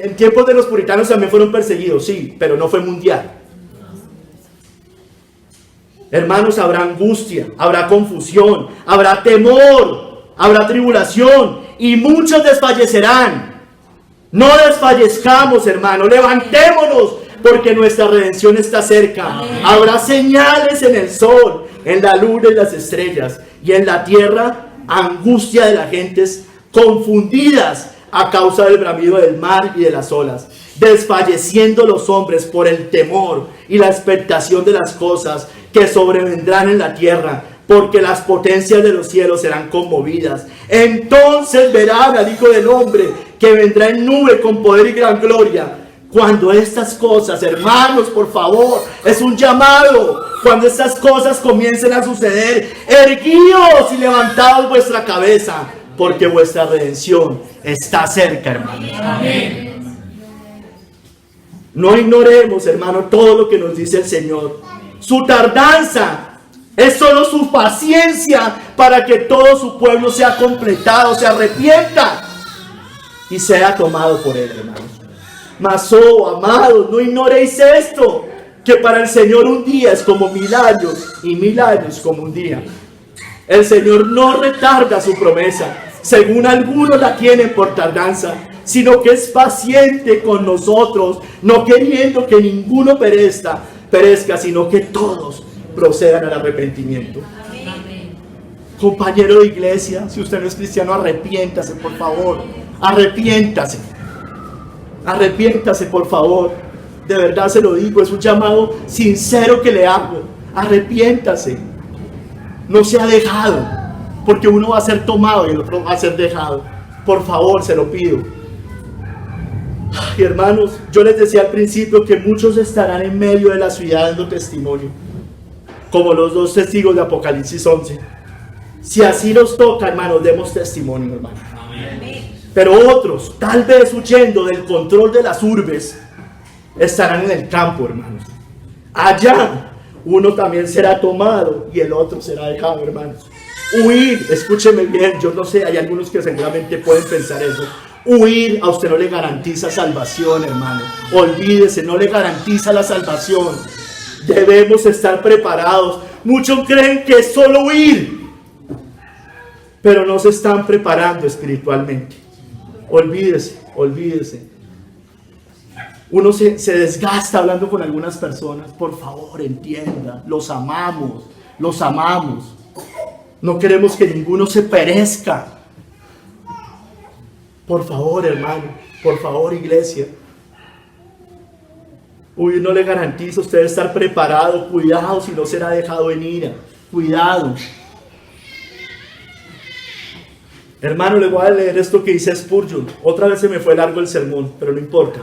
en tiempos de los puritanos también fueron perseguidos, sí, pero no fue mundial. Hermanos, habrá angustia, habrá confusión, habrá temor, habrá tribulación y muchos desfallecerán. No desfallezcamos, hermanos, levantémonos porque nuestra redención está cerca. Amén. Habrá señales en el sol, en la luna y las estrellas, y en la tierra angustia de las gentes confundidas a causa del bramido del mar y de las olas, desfalleciendo los hombres por el temor y la expectación de las cosas que sobrevendrán en la tierra, porque las potencias de los cielos serán conmovidas. Entonces verán al Hijo del Hombre que vendrá en nube con poder y gran gloria. Cuando estas cosas, hermanos, por favor, es un llamado. Cuando estas cosas comiencen a suceder, erguíos y levantaos vuestra cabeza, porque vuestra redención está cerca, hermanos. Amén. No ignoremos, hermano, todo lo que nos dice el Señor. Su tardanza es solo su paciencia para que todo su pueblo sea completado, se arrepienta y sea tomado por él, hermanos. Mas, oh, amados, no ignoréis esto, que para el Señor un día es como 1000 años y 1000 años como un día. El Señor no retarda su promesa, según algunos la tienen por tardanza, sino que es paciente con nosotros, no queriendo que ninguno perezca, sino que todos procedan al arrepentimiento. Amén. Compañero de iglesia, si usted no es cristiano, arrepiéntase, por favor. Arrepiéntase. Arrepiéntase, por favor. De verdad se lo digo, es un llamado sincero que le hago. Arrepiéntase. No sea dejado, porque uno va a ser tomado y el otro va a ser dejado. Por favor, se lo pido. Y hermanos, yo les decía al principio que muchos estarán en medio de la ciudad dando testimonio, como los dos testigos de Apocalipsis 11. Si así nos toca, hermanos, demos testimonio, hermanos. Pero otros, tal vez huyendo del control de las urbes, estarán en el campo, hermanos. Allá uno también será tomado y el otro será dejado, hermanos. Huir, escúcheme bien, yo no sé, hay algunos que seguramente pueden pensar eso. Huir a usted no le garantiza salvación, hermano. Olvídese, no le garantiza la salvación. Debemos estar preparados. Muchos creen que es solo huir, pero no se están preparando espiritualmente. Olvídese, olvídese. Uno se desgasta hablando con algunas personas. Por favor, entienda, los amamos, los amamos. No queremos que ninguno se perezca. Por favor, hermano, por favor, iglesia. Uy, no le garantizo a usted estar preparado. Cuidado si no será dejado en ira. Cuidado. Hermano, le voy a leer esto que dice Spurgeon. Otra vez se me fue largo el sermón, pero no importa.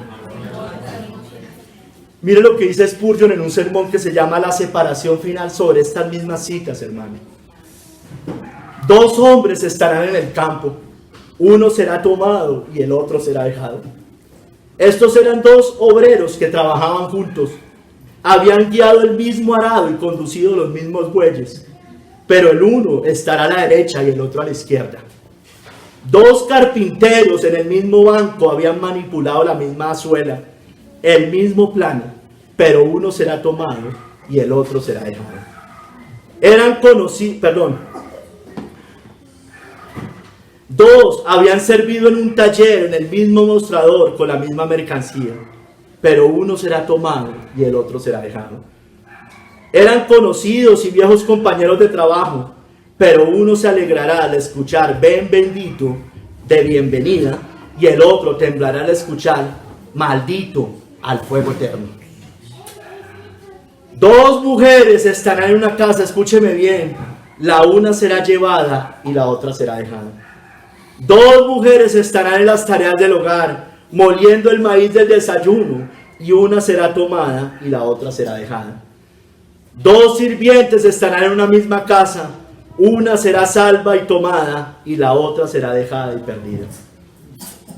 Mire lo que dice Spurgeon en un sermón que se llama La separación final, sobre estas mismas citas, hermano. Dos hombres estarán en el campo. Uno será tomado y el otro será dejado. Estos eran dos obreros que trabajaban juntos. Habían guiado el mismo arado y conducido los mismos bueyes. Pero el uno estará a la derecha y el otro a la izquierda. Dos carpinteros en el mismo banco habían manipulado la misma azuela, el mismo plano, pero uno será tomado y el otro será dejado. Dos habían servido en un taller en el mismo mostrador con la misma mercancía, pero uno será tomado y el otro será dejado. Eran conocidos y viejos compañeros de trabajo, pero uno se alegrará al escuchar ven bendito de bienvenida y el otro temblará al escuchar maldito al fuego eterno. Dos mujeres estarán en una casa, escúcheme bien, la una será llevada y la otra será dejada. Dos mujeres estarán en las tareas del hogar, moliendo el maíz del desayuno, y una será tomada y la otra será dejada. Dos sirvientes estarán en una misma casa, una será salva y tomada, y la otra será dejada y perdida.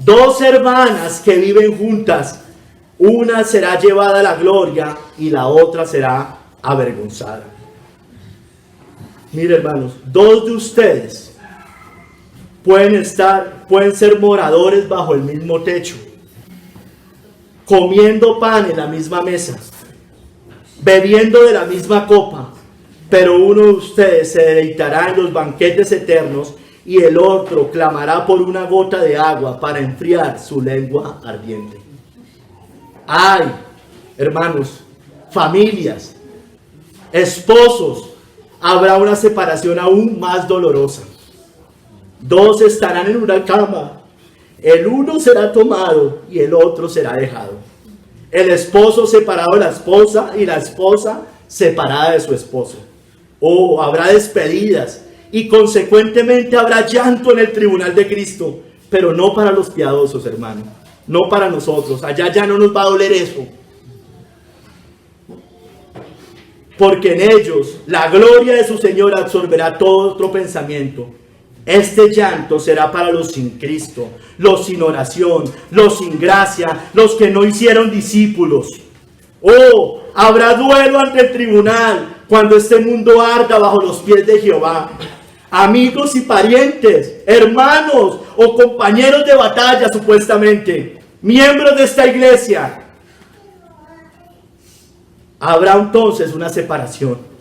Dos hermanas que viven juntas, una será llevada a la gloria y la otra será avergonzada. Mire, hermanos, dos de ustedes pueden ser moradores bajo el mismo techo, comiendo pan en la misma mesa, bebiendo de la misma copa, pero uno de ustedes se deleitará en los banquetes eternos y el otro clamará por una gota de agua para enfriar su lengua ardiente. Ay, hermanos, familias, esposos, habrá una separación aún más dolorosa. Dos estarán en una cama, el uno será tomado y el otro será dejado. El esposo separado de la esposa y la esposa separada de su esposo. Oh, habrá despedidas y consecuentemente habrá llanto en el tribunal de Cristo, pero no para los piadosos, hermano, no para nosotros. Allá ya no nos va a doler eso, porque en ellos la gloria de su Señor absorberá todo otro pensamiento. Este llanto será para los sin Cristo, los sin oración, los sin gracia, los que no hicieron discípulos. Oh, habrá duelo ante el tribunal cuando este mundo arda bajo los pies de Jehová. Amigos y parientes, hermanos o compañeros de batalla supuestamente, miembros de esta iglesia, habrá entonces una separación.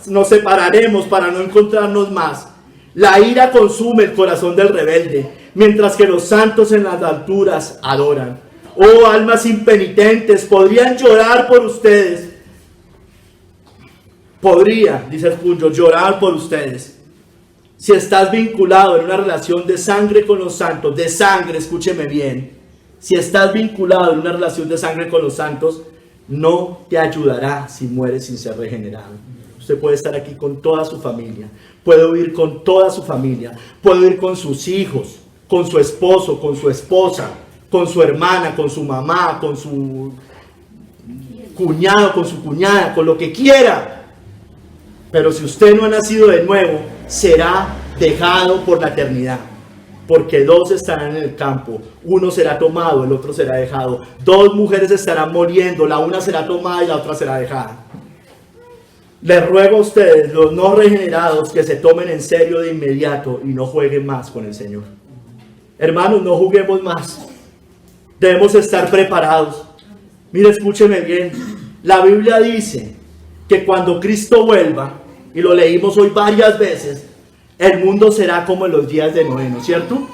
Nos separaremos para no encontrarnos más. La ira consume el corazón del rebelde, mientras que los santos en las alturas adoran. Oh, almas impenitentes, podrían llorar por ustedes. Podría, dice Spurgeon, llorar por ustedes. Si estás vinculado en una relación de sangre con los santos, de sangre, escúcheme bien, si estás vinculado en una relación de sangre con los santos, no te ayudará si mueres sin ser regenerado. Usted puede estar aquí con toda su familia, puede huir con toda su familia, puede huir con sus hijos, con su esposo, con su esposa, con su hermana, con su mamá, con su cuñado, con su cuñada, con lo que quiera. Pero si usted no ha nacido de nuevo, será dejado por la eternidad. Porque dos estarán en el campo, uno será tomado, el otro será dejado. Dos mujeres estarán muriendo, la una será tomada y la otra será dejada. Les ruego a ustedes, los no regenerados, que se tomen en serio de inmediato y no jueguen más con el Señor. Hermanos, no juguemos más. Debemos estar preparados. Mire, escúcheme bien. La Biblia dice que cuando Cristo vuelva, y lo leímos hoy varias veces, el mundo será como en los días de Noé, ¿no es cierto?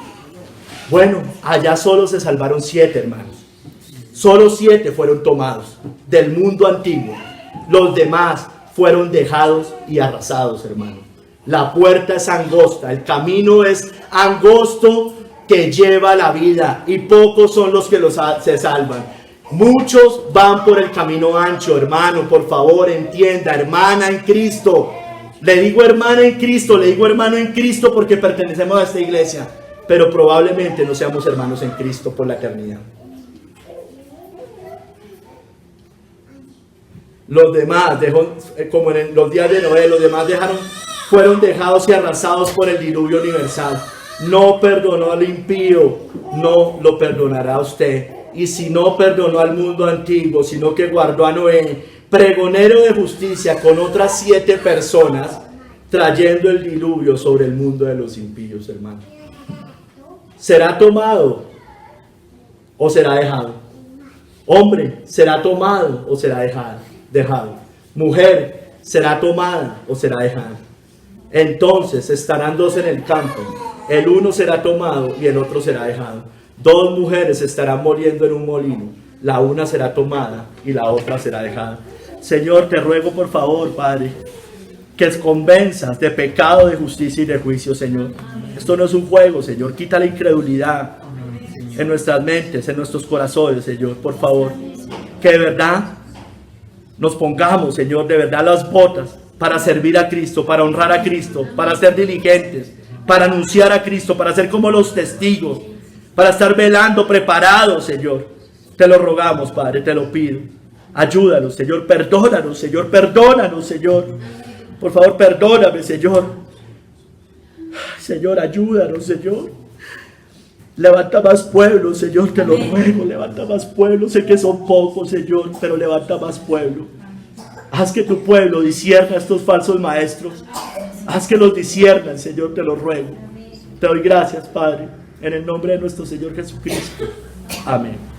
Bueno, allá solo se salvaron 7, hermanos. Solo 7 fueron tomados del mundo antiguo. Los demás fueron dejados y arrasados, hermano. La puerta es angosta, el camino es angosto que lleva a la vida, y pocos son los que se salvan. Muchos van por el camino ancho, hermano, por favor, entienda, hermana en Cristo. Le digo hermana en Cristo, le digo hermano en Cristo porque pertenecemos a esta iglesia, pero probablemente no seamos hermanos en Cristo por la eternidad. Los demás, como en los días de Noé, los demás fueron dejados y arrasados por el diluvio universal. No perdonó al impío, no lo perdonará a usted. Y si no perdonó al mundo antiguo, sino que guardó a Noé, pregonero de justicia, con otras 7 personas, trayendo el diluvio sobre el mundo de los impíos, hermano. ¿Será tomado o será dejado? Hombre, ¿será tomado o será dejado? Mujer, ¿será tomada o será dejada? Entonces estarán 2 en el campo, el uno será tomado y el otro será dejado. 2 mujeres estarán muriendo en un molino, la una será tomada y la otra será dejada. Señor, te ruego por favor, Padre, que convenzas de pecado, de justicia y de juicio, Señor. Esto no es un juego, Señor. Quita la incredulidad en nuestras mentes, en nuestros corazones, Señor, por favor. Que de verdad nos pongamos, Señor, de verdad las botas para servir a Cristo, para honrar a Cristo, para ser diligentes, para anunciar a Cristo, para ser como los testigos, para estar velando, preparados, Señor. Te lo rogamos, Padre, te lo pido. Ayúdanos, Señor, perdónanos, Señor, perdónanos, Señor. Por favor, perdóname, Señor. Señor, ayúdanos, Señor. Levanta más pueblo, Señor, te lo ruego. Levanta más pueblo. Sé que son pocos, Señor, pero levanta más pueblo. Haz que tu pueblo discierna a estos falsos maestros. Haz que los disciernan, Señor, te lo ruego. Te doy gracias, Padre, en el nombre de nuestro Señor Jesucristo. Amén.